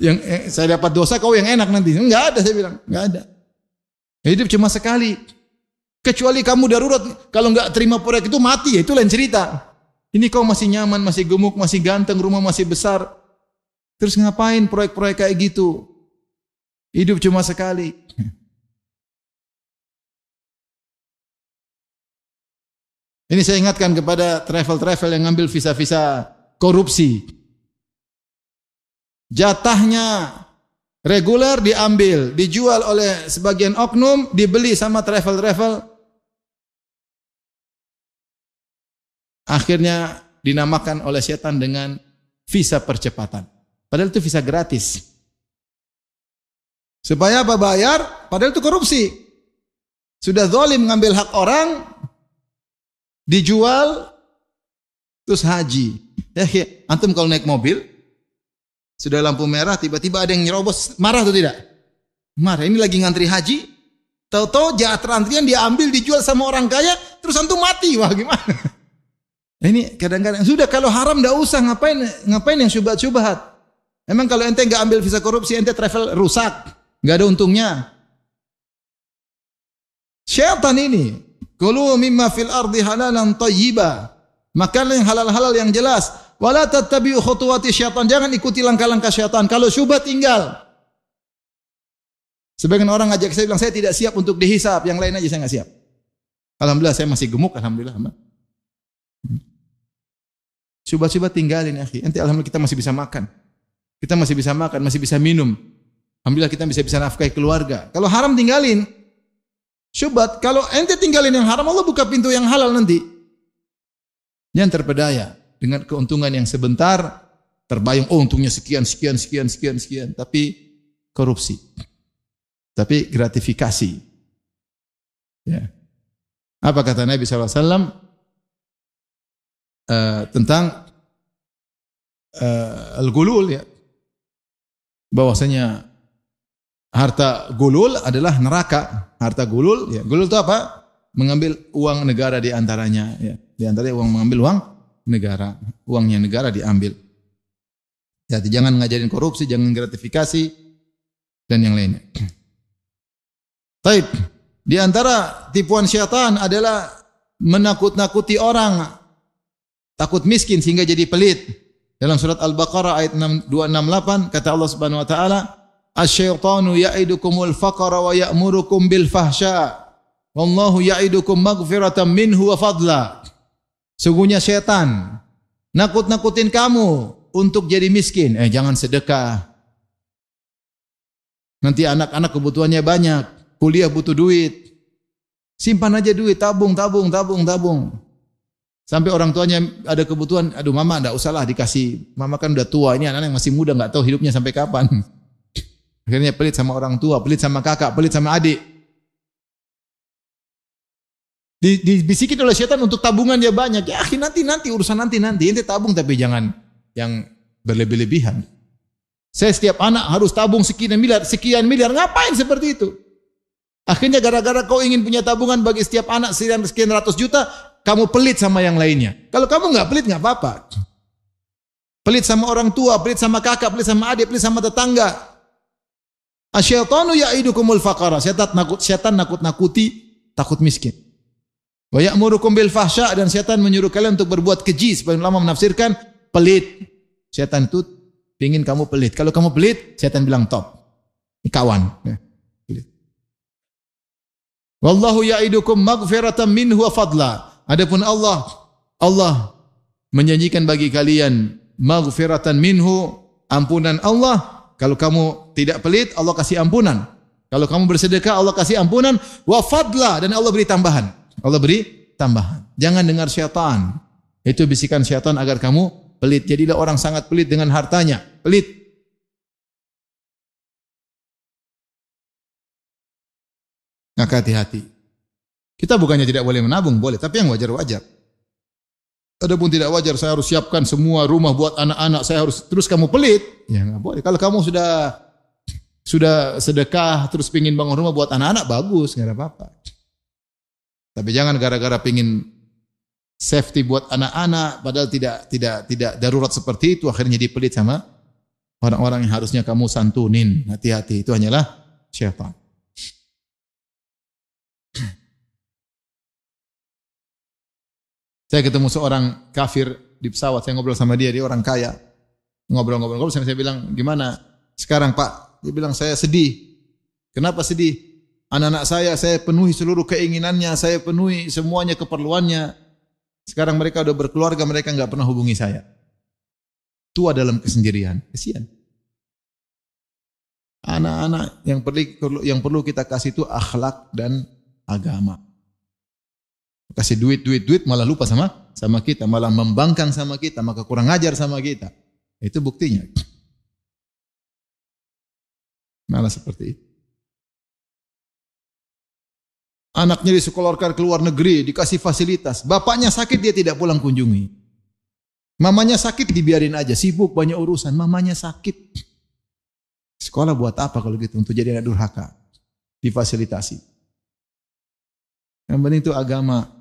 Yang saya dapat dosa, kau yang enak nanti. Enggak ada, saya bilang, enggak ada. Hidup cuma sekali. Kecuali kamu darurat, kalau enggak terima proyek itu mati, ya itu lain cerita. Ini kau masih nyaman, masih gemuk, masih ganteng, rumah masih besar. Terus ngapain proyek-proyek kayak gitu? Hidup cuma sekali. Ini saya ingatkan kepada travel-travel yang ngambil visa-visa korupsi. Jatahnya reguler diambil, dijual oleh sebagian oknum, dibeli sama travel-travel. Akhirnya dinamakan oleh setan dengan visa percepatan. Padahal itu visa gratis. Supaya apa bayar? Padahal itu korupsi. Sudah zalim ngambil hak orang, dijual, terus haji. Ya, antum kalau naik mobil, sudah lampu merah, tiba-tiba ada yang nyerobos, marah atau tidak? Marah. Ini lagi ngantri haji, tahu-tahu jatah antrian diambil, dijual sama orang kaya, terus antum mati. Wah, gimana? Ini kadang-kadang sudah kalau haram enggak usah, ngapain yang syubhat-syubhat. Emang kalau ente enggak ambil visa korupsi, ente travel rusak, enggak ada untungnya. Syaitan ini, kulu mimma fil ardi halalan thayyiba. Makanlah yang halal-halal yang jelas. Wala tattabi'u khutuwati syaitan. Jangan ikuti langkah-langkah syaitan. Kalau syubhat tinggal. Sebagian orang ngajak saya bilang, saya tidak siap untuk dihisab. Yang lain aja saya enggak siap. Alhamdulillah saya masih gemuk, alhamdulillah. Syubhat-syubhat tinggalin, akhi. Ente alhamdulillah kita masih bisa makan. Kita masih bisa makan, masih bisa minum. Alhamdulillah kita bisa nafkahi keluarga. Kalau haram tinggalin. Syubhat, kalau ente tinggalin yang haram, Allah buka pintu yang halal nanti. Jangan terpedaya dengan keuntungan yang sebentar, terbayang oh untungnya sekian, tapi korupsi. Tapi gratifikasi. Ya. Apa kata Nabi SAW tentang al-gulul, ya. Bahwasanya harta gulul adalah neraka. Harta gulul, ya. Gulul itu apa? Mengambil uang negara di antaranya, ya. Di antaranya uang, mengambil uang negara, uangnya negara diambil. Jadi jangan ngajarin korupsi, jangan gratifikasi dan yang lainnya. Taib. Di antara tipuan syaitan adalah menakut-nakuti orang, takut miskin sehingga jadi pelit. Dalam surat Al-Baqarah ayat 268 kata Allah Subhanahu wa taala, "Asy-syaitanu ya'idukumul faqra wa ya'murukum bil fahsya. Wallahu ya'idukum maghfiratan minhu wa fadla." Sungguhnya syaitan nakut-nakutin kamu untuk jadi miskin. Jangan sedekah. Nanti anak-anak kebutuhannya banyak, kuliah butuh duit. Simpan aja duit, tabung. Sampai orang tuanya ada kebutuhan, aduh mama enggak usahlah dikasih. Mama kan udah tua, ini anak-anak yang masih muda enggak tahu hidupnya sampai kapan. Akhirnya pelit sama orang tua, pelit sama kakak, pelit sama adik. Dibisikin oleh syaitan untuk tabungan dia banyak. Ya akhi nanti urusan nanti. Ente tabung tapi jangan yang berlebih-lebihan. Saya setiap anak harus tabung sekian miliar. Ngapain seperti itu? Akhirnya gara-gara kau ingin punya tabungan bagi setiap anak sekian ratus juta, kamu pelit sama yang lainnya. Kalau kamu enggak pelit enggak apa-apa. Pelit sama orang tua, pelit sama kakak, pelit sama adik, pelit sama tetangga. Asyaitanu ya'idukumul faqara. Syaitan nakut-nakuti takut miskin. Wa ya'murukum bil fahsya, dan syaitan menyuruh kalian untuk berbuat keji. Sebagian ulama menafsirkan pelit. Syaitan itu ingin kamu pelit. Kalau kamu pelit, syaitan bilang top. Ini kawan. Pelit. Wallahu ya'idukum maghfiratan minhu wa fadla. Adapun Allah menjanjikan bagi kalian maghfiratan minhu, ampunan Allah. Kalau kamu tidak pelit, Allah kasih ampunan. Kalau kamu bersedekah, Allah kasih ampunan. Wa fadla, dan Allah beri tambahan. Allah beri tambahan. Jangan dengar syaitan. Itu bisikan syaitan agar kamu pelit. Jadilah orang sangat pelit dengan hartanya. Pelit. Maka hati-hati. Kita bukannya tidak boleh menabung, boleh. Tapi yang wajar-wajar. Adapun tidak wajar, saya harus siapkan semua rumah buat anak-anak. Saya harus terus kamu pelit. Ya enggak boleh. Kalau kamu sudah sedekah, terus pingin bangun rumah buat anak-anak, bagus. Enggak ada apa-apa. Tapi jangan gara-gara pingin safety buat anak-anak, padahal tidak darurat seperti itu, akhirnya jadi pelit sama Orang-orang yang harusnya kamu santunin, hati-hati, itu hanyalah syaitan. Saya ketemu seorang kafir di pesawat, saya ngobrol sama dia orang kaya. Ngobrol-ngobrol, saya bilang, gimana sekarang Pak? Dia bilang, saya sedih. Kenapa sedih? Anak-anak saya penuhi seluruh keinginannya, saya penuhi semuanya keperluannya. Sekarang mereka udah berkeluarga, mereka enggak pernah hubungi saya. Tua dalam kesendirian, kasihan. Anak-anak yang perlu kita kasih itu akhlak dan agama. Kasih duit malah lupa sama kita, malah membangkang sama kita, maka kurang ajar sama kita. Itu buktinya. Malah seperti itu. Anaknya disekolahkan ke luar negeri, dikasih fasilitas. Bapaknya sakit, dia tidak pulang kunjungi. Mamanya sakit, dibiarin aja. Sibuk, banyak urusan. Mamanya sakit. Sekolah buat apa kalau gitu? Untuk jadi anak durhaka. Difasilitasi. Yang penting itu agama.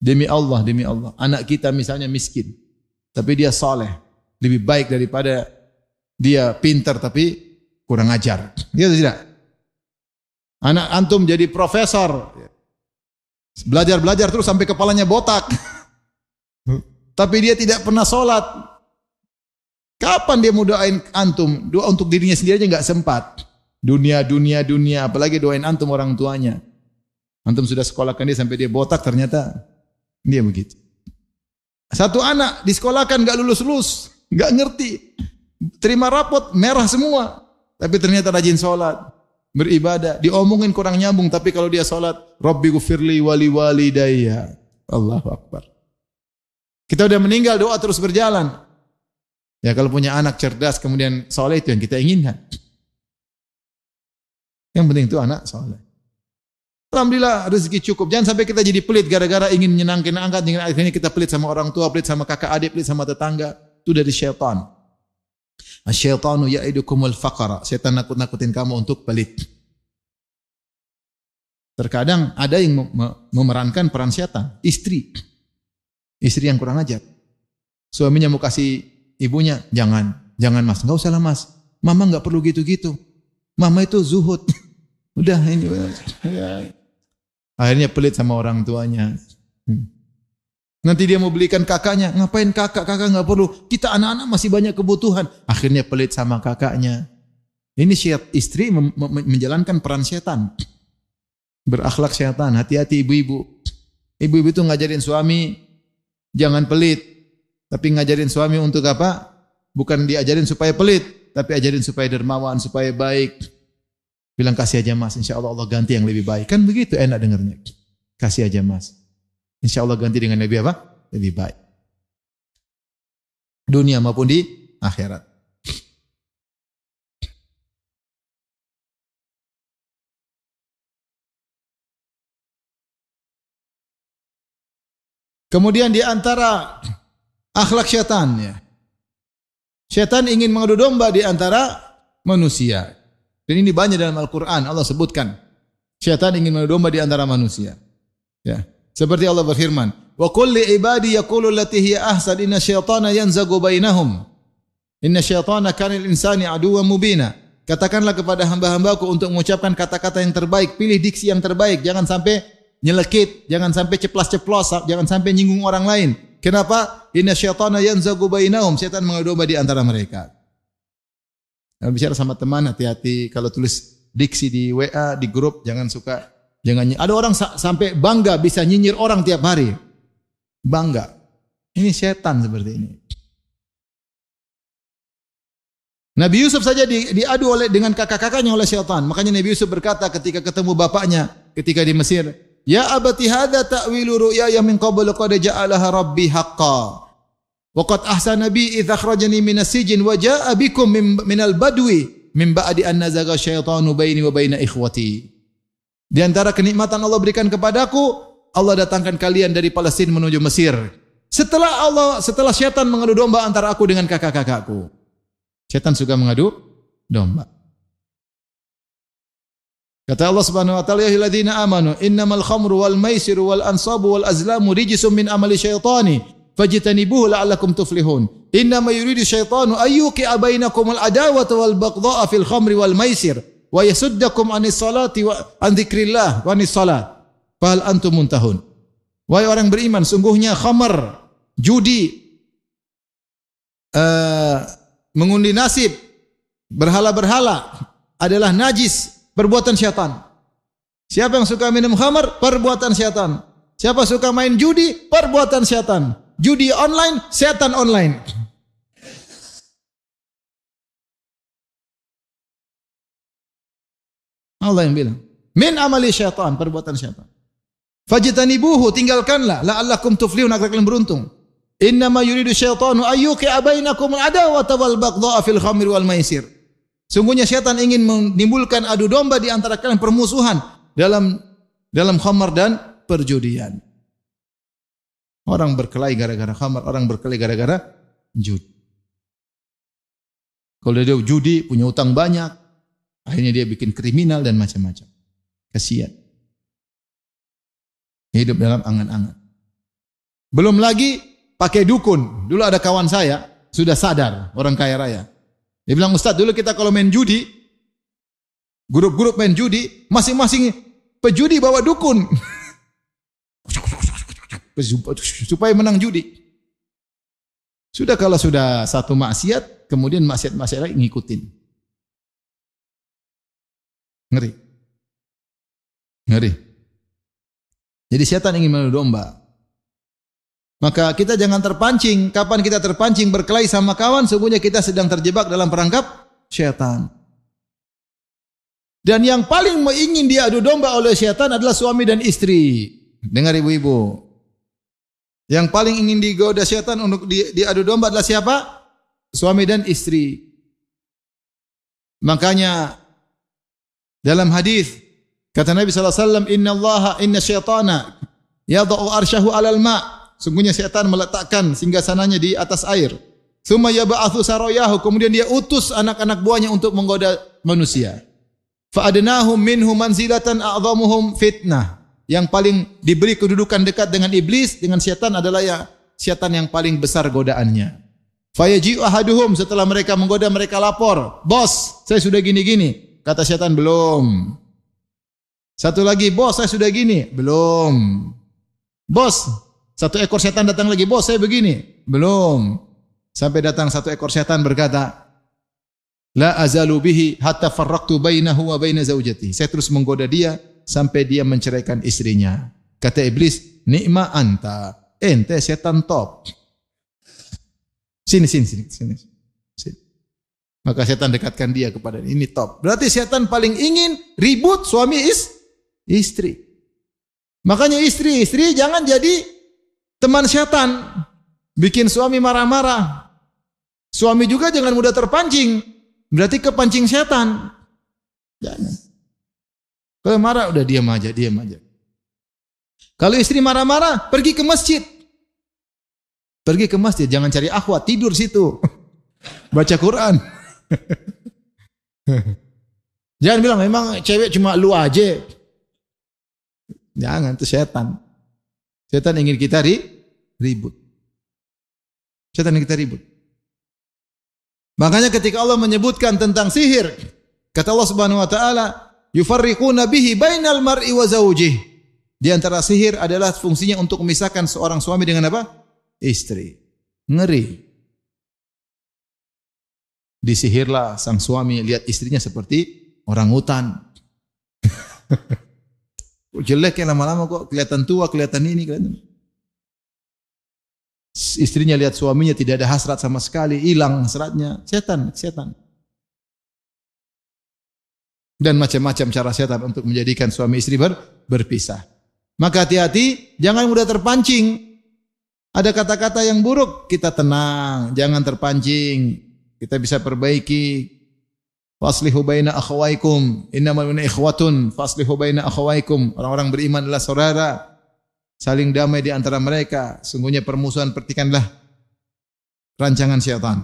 Demi Allah. Anak kita misalnya miskin. Tapi dia soleh. Lebih baik daripada dia pintar tapi kurang ajar. Gitu tidak? Anak antum jadi profesor, belajar terus sampai kepalanya botak, tapi dia tidak pernah sholat. Kapan dia mau doain antum? Doa untuk dirinya sendiri aja nggak sempat. Dunia, apalagi doain antum orang tuanya. Antum sudah sekolahkan dia sampai dia botak, ternyata dia begitu. Satu anak disekolahkan nggak lulus, nggak ngerti, terima rapot merah semua, tapi ternyata rajin sholat. Beribadah, diomongin kurang nyambung, tapi kalau dia salat, Rabbi gufirli wali walidayya. Allahu Akbar. Kita udah meninggal, doa terus berjalan. Ya kalau punya anak cerdas kemudian saleh itu yang kita inginkan. Yang penting itu anak saleh. Alhamdulillah rezeki cukup. Jangan sampai kita jadi pelit gara-gara ingin menyenangkan angkat, dengan akhirnya kita pelit sama orang tua, pelit sama kakak adik, pelit sama tetangga. Itu dari syaitan. Asyaitanu ya'idukumul faqara. Setan nakut-nakutin kamu untuk pelit. Terkadang ada yang memerankan peran setan, istri yang kurang ajar. Suaminya mau kasih ibunya, jangan mas, enggak usah lah mas. Mama enggak perlu gitu-gitu. Mama itu zuhud. Udah ini. Akhirnya pelit sama orang tuanya. Nanti dia mau belikan kakaknya, ngapain kakak enggak perlu. Kita anak-anak masih banyak kebutuhan. Akhirnya pelit sama kakaknya. Ini istri menjalankan peran setan. Berakhlak setan. Hati-hati ibu-ibu. Ibu-ibu itu ngajarin suami jangan pelit, tapi ngajarin suami untuk apa? Bukan diajarin supaya pelit, tapi ajarin supaya dermawan, supaya baik. Bilang kasih aja mas, insya Allah ganti yang lebih baik. Kan begitu enak dengarnya. Kasih aja mas. Insya Allah ganti dengan lebih apa? Lebih baik. Dunia maupun di akhirat. Kemudian di antara akhlak syaitan, ya. Syaitan ingin mengadu domba di antara manusia. Dan ini banyak dalam Al-Quran. Allah sebutkan. Syaitan ingin mengadu domba di antara manusia. Ya. Seperti Allah berfirman, "Wa qul li ibadi yaqulu allati hiya ahsan inna syaitana yanzagu bainahum. Inna syaitana kana lil insani aduwwan mubina." Katakanlah kepada hamba-hambaku untuk mengucapkan kata-kata yang terbaik, pilih diksi yang terbaik, jangan sampai nyelekit, jangan sampai ceplas-ceplos, jangan sampai nyinggung orang lain. Kenapa? Inna syaitana yanzagu bainahum. Syaitan mengadu domba di antara mereka. Kalau bicara sama teman, hati-hati kalau tulis diksi di WA, di grup, jangan suka. Ada orang sampai bangga bisa nyinyir orang tiap hari. Bangga. Ini setan seperti ini. Nabi Yusuf saja diadu dengan kakak-kakaknya oleh syaitan. Makanya Nabi Yusuf berkata ketika ketemu bapaknya ketika di Mesir, "Ya abati hadza ta'wilu ru'yaya min qablu qad ja'alaha rabbi haqqan. Wa qad ahsana bi idh akhrajani minas sijn wa jaa'a bikum minal badwi min ba'di an nazaga syaitanu baini wa baina ikhwati." Di antara kenikmatan Allah berikan kepadaku, Allah datangkan kalian dari Palestina menuju Mesir. Setelah syaitan mengadu domba antara aku dengan kakak-kakakku. Syaitan suka mengadu domba. Kata Allah Subhanahu wa taala, "Ya ayyuhalladzina amanu, innamal khamru wal maisiru wal ansabu wal azlamu rijsum min amali syaitani, fajtanibuhu la'allakum tuflihun. Innama yuridu syaitanu ayyuqi'a bainakumul adawata wal baghdha'a fil khamri wal maisir wa yasuddakum 'anis salati wa an dzikrillah wa 'anis salat. Fahal antum muntahun. Wahai orang beriman, sungguhnya khamar, judi, mengundi nasib, berhala-berhala adalah najis, perbuatan syaitan. Siapa yang suka minum khamar, perbuatan syaitan. Siapa suka main judi, perbuatan syaitan. Judi online, setan online. Allah yang bilang, min amali syaitan, perbuatan syaitan. Fajtanibuhu, tinggalkanlah, la'allakum tuflihun, agar kalian beruntung. Innama yuridu syaitanu ayyuqi'a bainakum al-adawata wal baghdha'a fil khamri wal maisir. Sungguhnya syaitan ingin menimbulkan adu domba di antara kalian, permusuhan dalam khamar dan perjudian. Orang berkelahi gara-gara khamar, orang berkelahi gara-gara judi. Kalau dia judi, punya utang banyak, akhirnya dia bikin kriminal dan macam-macam. Kasihan. Hidup dalam angan-angan. Belum lagi pakai dukun. Dulu ada kawan saya, sudah sadar, orang kaya raya. Dia bilang, Ustaz, dulu kita kalau main judi, grup-grup main judi, masing-masing pejudi bawa dukun. Supaya menang judi. Sudah kalau sudah satu maksiat, kemudian maksiat-maksiat lagi ngikutin. Ngeri. Ngeri. Jadi setan ingin mengadu domba. Maka kita jangan terpancing. Kapan kita terpancing berkelahi sama kawan, sesungguhnya kita sedang terjebak dalam perangkap setan. Dan yang paling ingin diadu domba oleh setan adalah suami dan istri. Dengar ibu-ibu. Yang paling ingin digoda setan untuk diadu domba adalah siapa? Suami dan istri. Makanya dalam hadis kata Nabi SAW, inna syaitana yada'u arsyahu alal ma'. Sungguhnya syaitan meletakkan singgasananya di atas air. Tsumma yab'atsu sarayahu, kemudian dia utus anak-anak buahnya untuk menggoda manusia. Fa adnahum minhu manzilatan a'dhamuhum fitnah. Yang paling diberi kedudukan dekat dengan iblis, dengan syaitan adalah syaitan yang paling besar godaannya. Fa yaji'u ahaduhum, setelah mereka menggoda mereka lapor, "Bos, saya sudah gini-gini." Kata syaitan, "Belum." Satu lagi, "Bos, saya sudah gini." "Belum." "Bos, satu ekor setan datang lagi, bos saya begini." "Belum." Sampai datang satu ekor setan berkata, "La azalu bihi hatta farraqtu bainahu wa baina zaujati." Saya terus menggoda dia sampai dia menceraikan istrinya. Kata iblis, "Ni'ma anta." Ente setan top. Sini. Maka setan dekatkan dia kepada ini top. Berarti setan paling ingin ribut suami istri. Makanya istri jangan jadi teman setan, bikin suami marah-marah. Suami juga jangan mudah terpancing, berarti kepancing setan. Jangan. Kalau marah udah diam aja. Kalau istri marah-marah, pergi ke masjid. Jangan cari akhwat, tidur situ. Baca Quran. Jangan bilang memang cewek cuma lu aja. Jangan, itu setan. Setan ingin kita ribut. Setan ingin kita ribut. Makanya ketika Allah menyebutkan tentang sihir, kata Allah Subhanahu wa taala, yufarriquna bihi bainal mar'i wa zawjih. Di antara sihir adalah fungsinya untuk memisahkan seorang suami dengan apa? Istri. Ngeri. Disihirlah sang suami, lihat istrinya seperti orang hutan. Jelek ya lama-lama kok, kelihatan tua, kelihatan ini, kelihatan. Istrinya lihat suaminya tidak ada hasrat sama sekali, hilang hasratnya. Setan. Dan macam-macam cara setan untuk menjadikan suami istri berpisah. Maka hati-hati, jangan mudah terpancing. Ada kata-kata yang buruk, kita tenang, jangan terpancing. Kita bisa perbaiki. Faslihu baina akhawaikum, innamal mu'minuna ikhwatun, faslihu baina akhawaikum. Orang-orang beriman adalah saudara. Saling damai di antara mereka. Sungguhnya permusuhan pertikaianlah rancangan syaitan.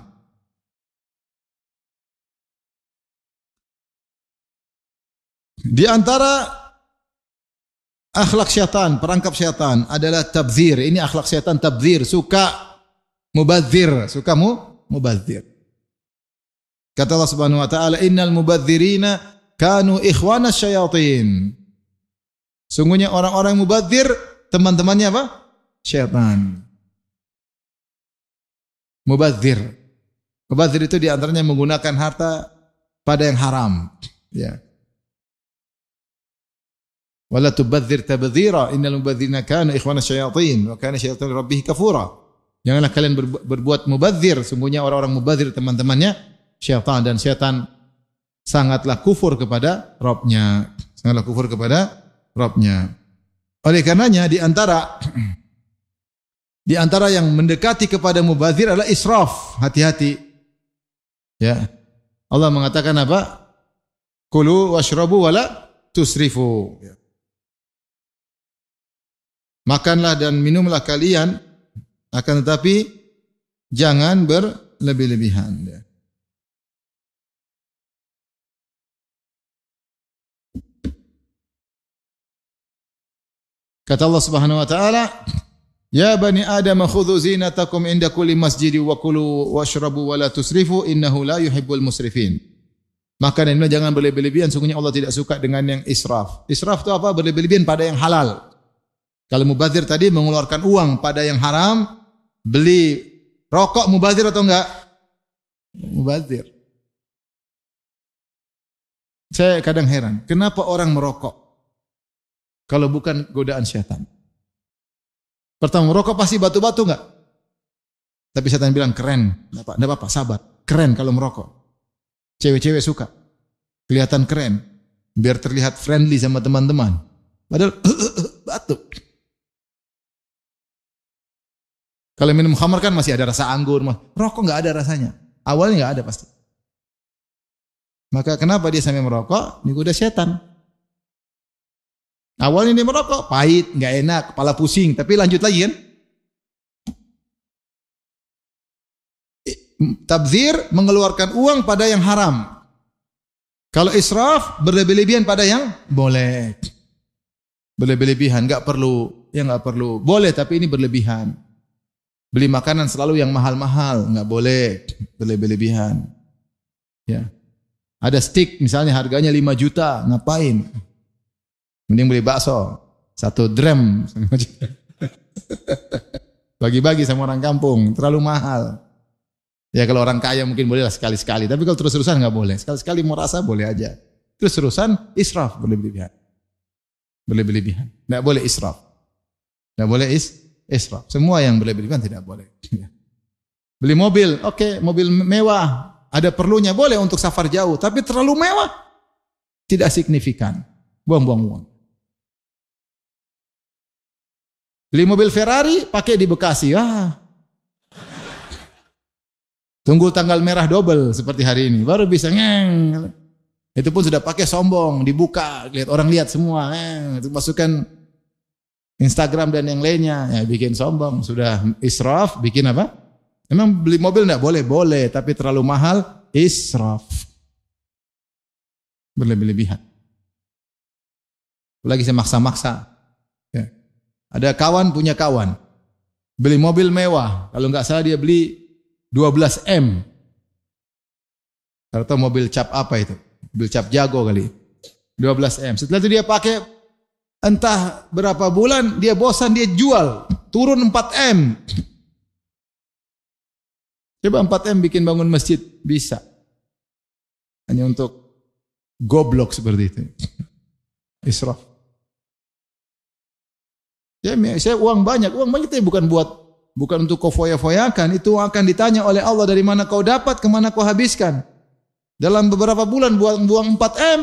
Di antara akhlak syaitan, perangkap syaitan adalah tabdzir. Ini akhlak syaitan tabdzir, suka mubadzir, mubadzir. Kata Allah Subhanahu wa taala, "Innal mubadzirina kanu ikhwana syayatin." Sungguhnya orang-orang mubadzir teman-temannya apa? Syaitan. Mubadzir. Mubadzir itu di antaranya menggunakan harta pada yang haram, ya. Wala tubadzir tabdzira, innal mubadzirina kanu ikhwana syayatin wa kana syaitanu rabbih kafura. Janganlah kalian berbuat mubadzir, sungguhnya orang-orang mubadzir teman-temannya syaitan, dan syaitan sangatlah kufur kepada Rabb-nya. Sangatlah kufur kepada Rabb-nya. Oleh karenanya di antara yang mendekati kepada mubadzir adalah israf. Hati-hati. Ya. Allah mengatakan apa? Kulu washrabu wala tusrifu. Ya. Makanlah dan minumlah kalian, akan tetapi jangan berlebih-lebihan. Ya. Kata Allah Subhanahu wa taala, "Ya bani Adam khudhu zinatakum inda kulli masjidi wa kulu washrabu wa la tusrifu innahu la yuhibbul musrifin." Makan dan minum jangan berlebih-lebihan, sungguhnya Allah tidak suka dengan yang israf. Israf itu apa? Berlebih-lebihan pada yang halal. Kalau mubadzir tadi mengeluarkan uang pada yang haram, beli rokok mubadzir atau enggak? Mubadzir. Saya kadang heran, kenapa orang merokok? Kalau bukan godaan syaitan. Pertama, merokok pasti batu-batu enggak? Tapi syaitan bilang keren. Enggak apa-apa, sabar. Keren kalau merokok. Cewek-cewek suka. Kelihatan keren. Biar terlihat friendly sama teman-teman. Padahal batuk. Kalau minum khamar kan masih ada rasa anggur. Rokok enggak ada rasanya. Awalnya enggak ada pasti. Maka kenapa dia sampai merokok? Ini goda syaitan. Awalnya dia merokok, pahit, nggak enak, kepala pusing, tapi lanjut lagi kan? Tabdzir mengeluarkan uang pada yang haram. Kalau israf berlebih-lebihan pada yang boleh. Berlebih-lebihan, nggak perlu, ya nggak perlu. Boleh tapi ini berlebihan. Beli makanan selalu yang mahal-mahal, nggak boleh berlebih-lebihan. Ya, ada steak misalnya harganya 5 juta, ngapain? Mending beli bakso, 1 drum. Bagi-bagi sama orang kampung, terlalu mahal. Ya kalau orang kaya mungkin bolehlah sekali-sekali, tapi kalau terus-terusan nggak boleh. Sekali-sekali mau rasa boleh aja. Terus-terusan israf, berlebih-lebihan. Berlebih-lebihan. Nggak boleh israf. Nggak boleh israf. Semua yang berlebih-lebihan tidak boleh. Beli mobil, oke, mobil mewah. Ada perlunya, boleh untuk safar jauh. Tapi terlalu mewah, tidak signifikan. Buang-buang uang. Beli mobil Ferrari, pakai di Bekasi. Tunggu tanggal merah double seperti hari ini. Baru bisa ngeng. Itu pun sudah pakai sombong. Dibuka, lihat orang lihat semua. Itu masukkan Instagram dan yang lainnya. Ya, bikin sombong. Sudah israf, bikin apa? Emang beli mobil enggak boleh? Boleh. Tapi terlalu mahal, israf. Berlebih-lebihan. Lagi saya maksa-maksa. Ya. Ada kawan punya kawan. Beli mobil mewah. Kalau enggak salah dia beli 12 M. Atau mobil cap apa itu? Mobil cap jago kali. 12 M. Setelah itu dia pakai entah berapa bulan, dia bosan, dia jual. Turun 4 M. Coba 4 M bikin bangun masjid. Bisa. Hanya untuk goblok seperti itu. Israf. Saya uang banyak itu bukan untuk kau foya-foyakan, itu akan ditanya oleh Allah dari mana kau dapat, kemana kau habiskan. Dalam beberapa bulan buang 4 M,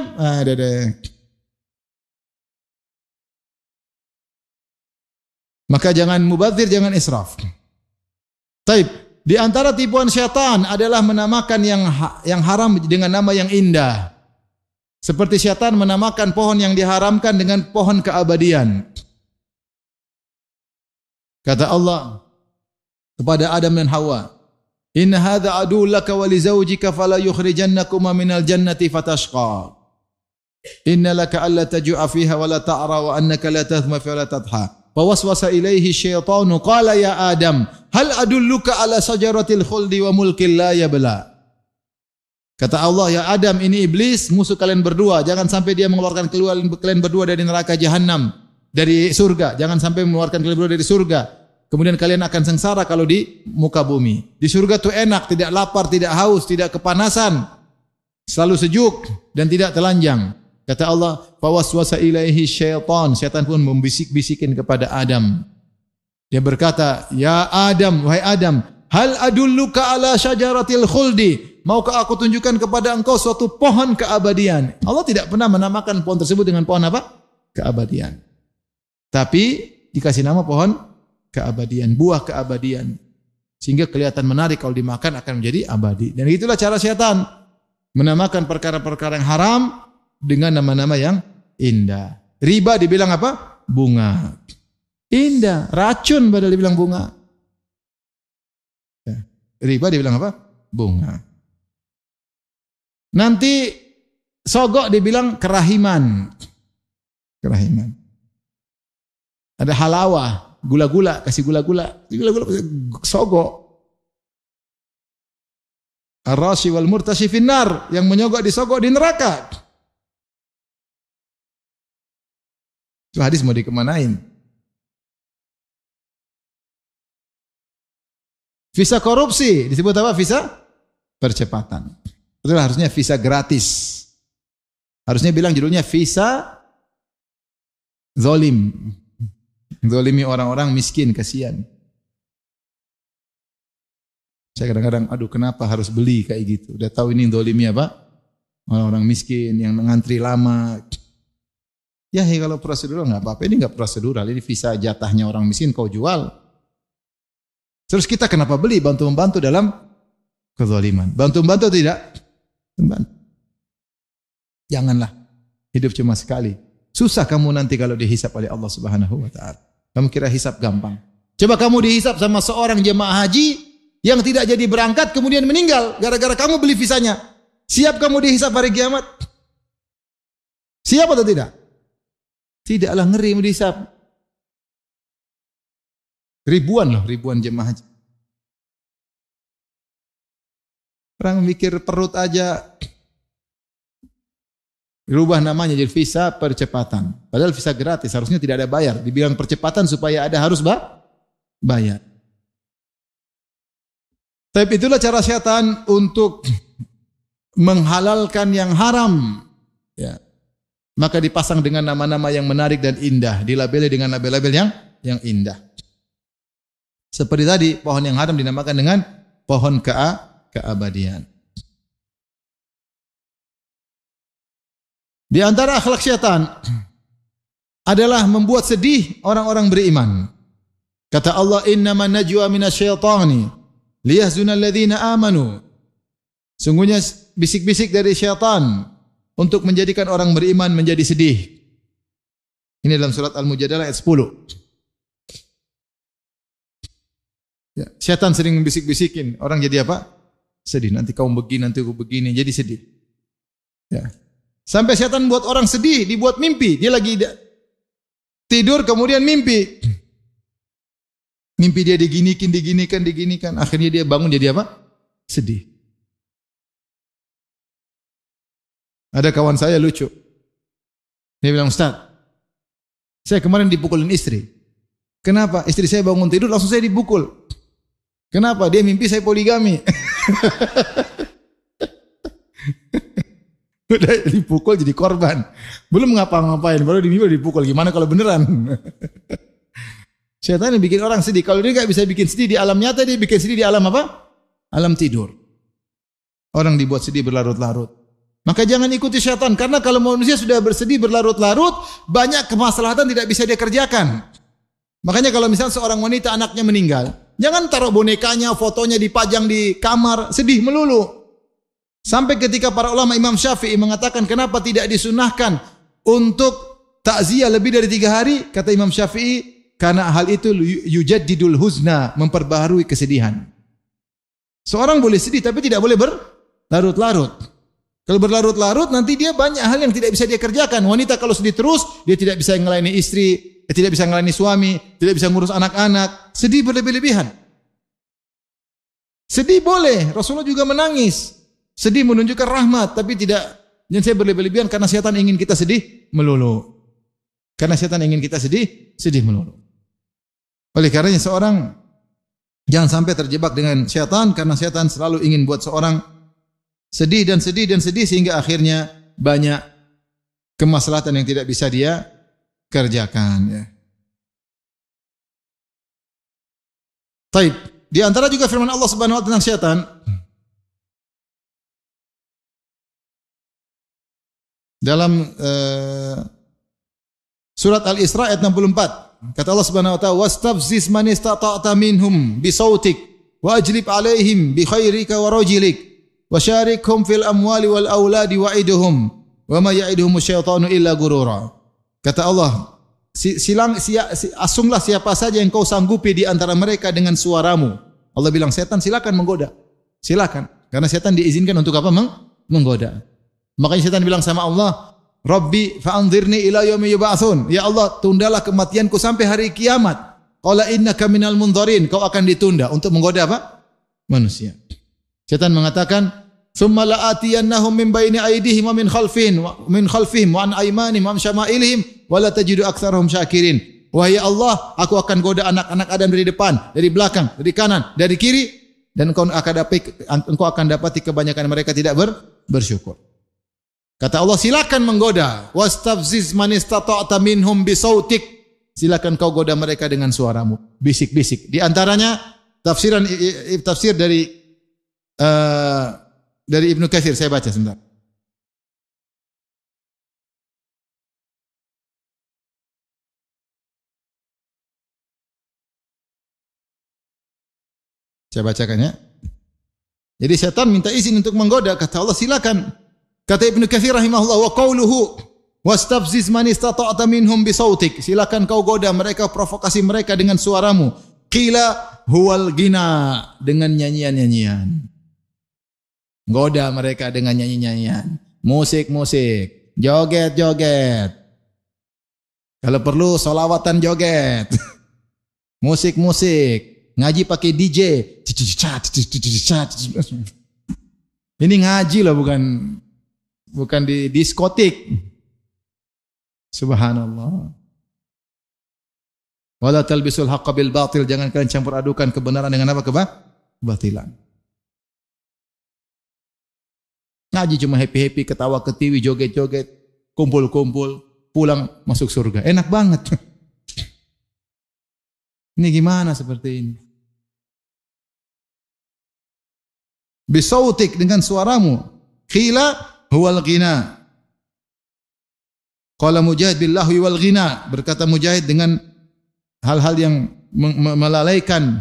Maka jangan mubadzir, jangan israf. Taib, di antara tipuan syaitan adalah menamakan yang haram dengan nama yang indah. Seperti syaitan menamakan pohon yang diharamkan dengan pohon keabadian. Kata Allah kepada Adam dan Hawa, "Inna hadza aduwwun laka wa li zawjika fala yukhrijannakuma minal jannati fatashqa." innalaka alla tajua fiha wa la ta'ra wa annaka la tathma fiha wa la tadha. Fawaswasa ilaihi syaitanu qala ya Adam, hal adulluka ala sajaratil khuldi wa mulkin la yabla. Kata Allah, ya Adam, ini iblis musuh kalian berdua, jangan sampai dia mengeluarkan kalian berdua dari neraka jahanam, dari surga, jangan sampai mengeluarkan kalian berdua dari surga. Kemudian kalian akan sengsara kalau di muka bumi. Di surga itu enak, tidak lapar, tidak haus, tidak kepanasan, selalu sejuk dan tidak telanjang. Kata Allah, fawaswasa ilaihi syaitan. Syaitan pun membisik-bisikin kepada Adam. Dia berkata, ya Adam, wahai Adam, hal adulluka ala syajaratil khuldi. Maukah aku tunjukkan kepada engkau suatu pohon keabadian? Allah tidak pernah menamakan pohon tersebut dengan pohon apa? Keabadian. Tapi dikasih nama pohon keabadian, buah keabadian. Sehingga kelihatan menarik kalau dimakan akan menjadi abadi. Dan itulah cara syaitan menamakan perkara-perkara yang haram dengan nama-nama yang indah. Riba dibilang apa? Bunga. Indah. Racun padahal dibilang bunga. Riba dibilang apa? Bunga. Nanti sogok dibilang kerahiman. Kerahiman. Ada halawah, gula-gula, kasih gula-gula. Gula-gula sogok. Ar-rashi wal murtashi finnar, yang menyogok disogok di neraka. Itu hadis mau dikemanain? Visa korupsi disebut apa? Visa percepatan. Betul, harusnya visa gratis. Harusnya bilang judulnya visa zolim. Zolimi orang-orang miskin, kasihan. Saya kadang-kadang, aduh kenapa harus beli kayak gitu. Udah tahu ini zolimi apa? Orang-orang miskin yang ngantri lama. Ya kalau prosedural nggak apa-apa. Ini nggak prosedural. Ini visa jatahnya orang miskin kau jual. Terus kita kenapa beli? Bantu-membantu dalam kezaliman. Bantu-membantu tidak? Membantu. Janganlah. Hidup cuma sekali. Susah kamu nanti kalau dihisap oleh Allah Subhanahu wa taala. Kamu kira hisap gampang. Coba kamu dihisap sama seorang jemaah haji yang tidak jadi berangkat kemudian meninggal gara-gara kamu beli visanya. Siap kamu dihisap hari kiamat? Siap atau tidak? Tidaklah, ngeri mau dihisap. Ribuan jemaah haji. Orang mikir perut aja. Rubah namanya jadi visa percepatan. Padahal visa gratis, harusnya tidak ada bayar. Dibilang percepatan supaya ada harus bayar. Tapi itulah cara syaitan untuk menghalalkan yang haram. Ya. Maka dipasang dengan nama-nama yang menarik dan indah. Dilabeli dengan label-label yang indah. Seperti tadi, pohon yang haram dinamakan dengan pohon keabadian. Di antara akhlak syaitan adalah membuat sedih orang-orang beriman. Kata Allah, "Innama najwa minasyaitani liyahzunal ladzina amanu." Sungguhnya bisik-bisik dari syaitan untuk menjadikan orang beriman menjadi sedih. Ini dalam surat Al-Mujadalah ayat 10. Ya, syaitan sering membisik-bisikin orang jadi apa? Sedih. Nanti kamu begini, nanti aku begini, jadi sedih. Ya. Sampai syaitan buat orang sedih, dibuat mimpi. Dia lagi tidur kemudian mimpi. Mimpi dia diginikan. Akhirnya dia bangun jadi apa? Sedih. Ada kawan saya lucu. Dia bilang, "Ustaz, saya kemarin dipukulin istri." Kenapa? Istri saya bangun tidur langsung saya dipukul. Kenapa? Dia mimpi saya poligami. Udah dipukul jadi korban. Belum ngapa-ngapain, baru dimimpi dipukul. Gimana kalau beneran? Syaitan yang bikin orang sedih. Kalau dia nggak bisa bikin sedih di alam nyata, dia bikin sedih di alam apa? Alam tidur. Orang dibuat sedih berlarut-larut. Maka jangan ikuti syaitan. Karena kalau manusia sudah bersedih berlarut-larut, banyak kemaslahatan tidak bisa dia kerjakan. Makanya kalau misalnya seorang wanita anaknya meninggal, jangan taruh bonekanya, fotonya dipajang di kamar, sedih melulu. Sampai ketika para ulama Imam Syafi'i mengatakan kenapa tidak disunahkan untuk takziah lebih dari 3 hari, kata Imam Syafi'i, karena hal itu yujaddidul huzna, memperbaharui kesedihan. Seorang boleh sedih tapi tidak boleh berlarut-larut. Kalau berlarut-larut nanti dia banyak hal yang tidak bisa dia kerjakan. Wanita kalau sedih terus, dia tidak bisa melayani istri, tidak bisa melayani suami, tidak bisa ngurus anak-anak. Sedih berlebih-lebihan. Sedih boleh, Rasulullah juga menangis. Sedih menunjukkan rahmat, tapi tidak jangan saya berlebih-lebihan karena setan ingin kita sedih melulu. Karena setan ingin kita sedih melulu. Oleh karenanya seorang jangan sampai terjebak dengan setan, karena setan selalu ingin buat seorang sedih dan sedih dan sedih sehingga akhirnya banyak kemaslahatan yang tidak bisa dia kerjakan. Ya. Taib. Di antara juga firman Allah Subhanahu wa taala tentang setan. Dalam surat Al-Isra ayat 64, kata Allah Subhanahu wa taala, "Wastafziz man istata'ta minhum bi sautik wa ajlib 'alaihim bi khairika wa rajlik." Wasyarikhum fil amwali wal auladi wa'iduhum wa ma ya'iduhum syaitanu illa gurura. Kata Allah, asunglah siapa saja yang kau sanggupi di antara mereka dengan suaramu. Allah bilang, setan silakan menggoda. Silakan. Karena setan diizinkan untuk apa? Menggoda. Makanya setan bilang sama Allah, Rabbi fa'anzirni ila yaumi yub'atsun. Ya Allah, tundalah kematianku sampai hari kiamat. Qala innaka minal munzarin. Kau akan ditunda untuk menggoda apa? Manusia. Setan mengatakan, "Tsumma la'atiyannahum min baini aydihim wa min khalfihim wa an aymanihim wa an syama'ilihim wa la tajidu aktsarahum syakirin." Wahai Allah, aku akan goda anak-anak Adam dari depan, dari belakang, dari kanan, dari kiri, dan engkau akan dapati kebanyakan mereka tidak bersyukur. Kata Allah, silakan menggoda. Wastafziz man istata'ta minhum bi sautik. Silakan kau goda mereka dengan suaramu, bisik-bisik. Di antaranya tafsir dari Ibnu Katsir, saya baca sebentar. Saya bacakan ya. Jadi setan minta izin untuk menggoda, kata Allah silakan. Kata Ibnu Katsir rahimahullah, wa qauluhu wastafziz man istata'ta minhum bi sautik. Silakan kau goda mereka, provokasi mereka dengan suaramu. Qila huwal ghina, dengan nyanyian-nyanyian. Goda mereka dengan nyanyi-nyanyian, musik-musik, joget-joget. Kalau perlu solawatan joget, musik-musik, ngaji pakai DJ. Ini ngaji loh, bukan di diskotik. Subhanallah. Wala talbisul haqqa bil batil, jangan kalian campur adukan kebenaran dengan apa? Kebatilan. Ngaji cuma happy-happy, ketawa ketiwi, joget-joget, kumpul-kumpul, pulang masuk surga. Enak banget. Ini gimana seperti ini? Bisautik, dengan suaramu. Qila huwal ghina. Qala Mujahid billahi wal ghina. Berkata Mujahid dengan hal-hal yang melalaikan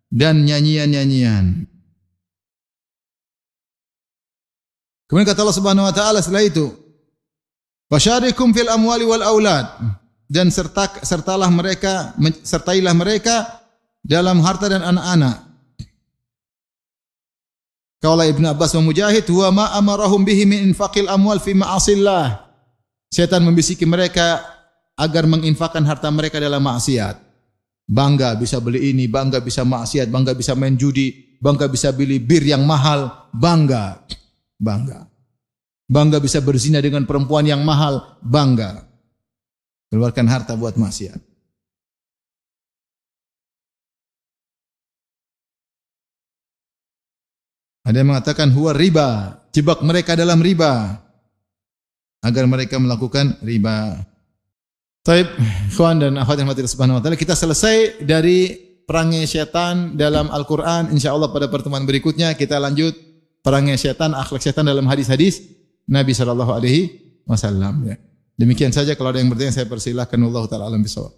dan nyanyian-nyanyian. Kemudian kata Allah Subhanahu wa taala setelah itu, "Wasyarikum fil amwali wal aulad." Dan sertailah mereka dalam harta dan anak-anak. Qala Ibnu Abbas wa Mujahid, "Huwa ma amarahum bihi min infaqil amwal fi ma'asillah." Setan membisiki mereka agar menginfakkan harta mereka dalam maksiat. Bangga bisa beli ini, bangga bisa maksiat, bangga bisa main judi, bangga bisa beli bir yang mahal, bangga. Bangga bisa berzina dengan perempuan yang mahal, bangga. Keluarkan harta buat maksiat. Ada yang mengatakan huwa riba, jebak mereka dalam riba agar mereka melakukan riba. Taib, ikhwan dan akhwat yang dirahmati Subhanahu wa taala, kita selesai dari perangai setan dalam Al-Qur'an. Insyaallah pada pertemuan berikutnya kita lanjut perangai setan, akhlak setan dalam hadis-hadis Nabi sallallahu alaihi wasallam ya. Demikian saja, kalau ada yang bertanya saya persilahkan. Wallahu taala alam bisawab.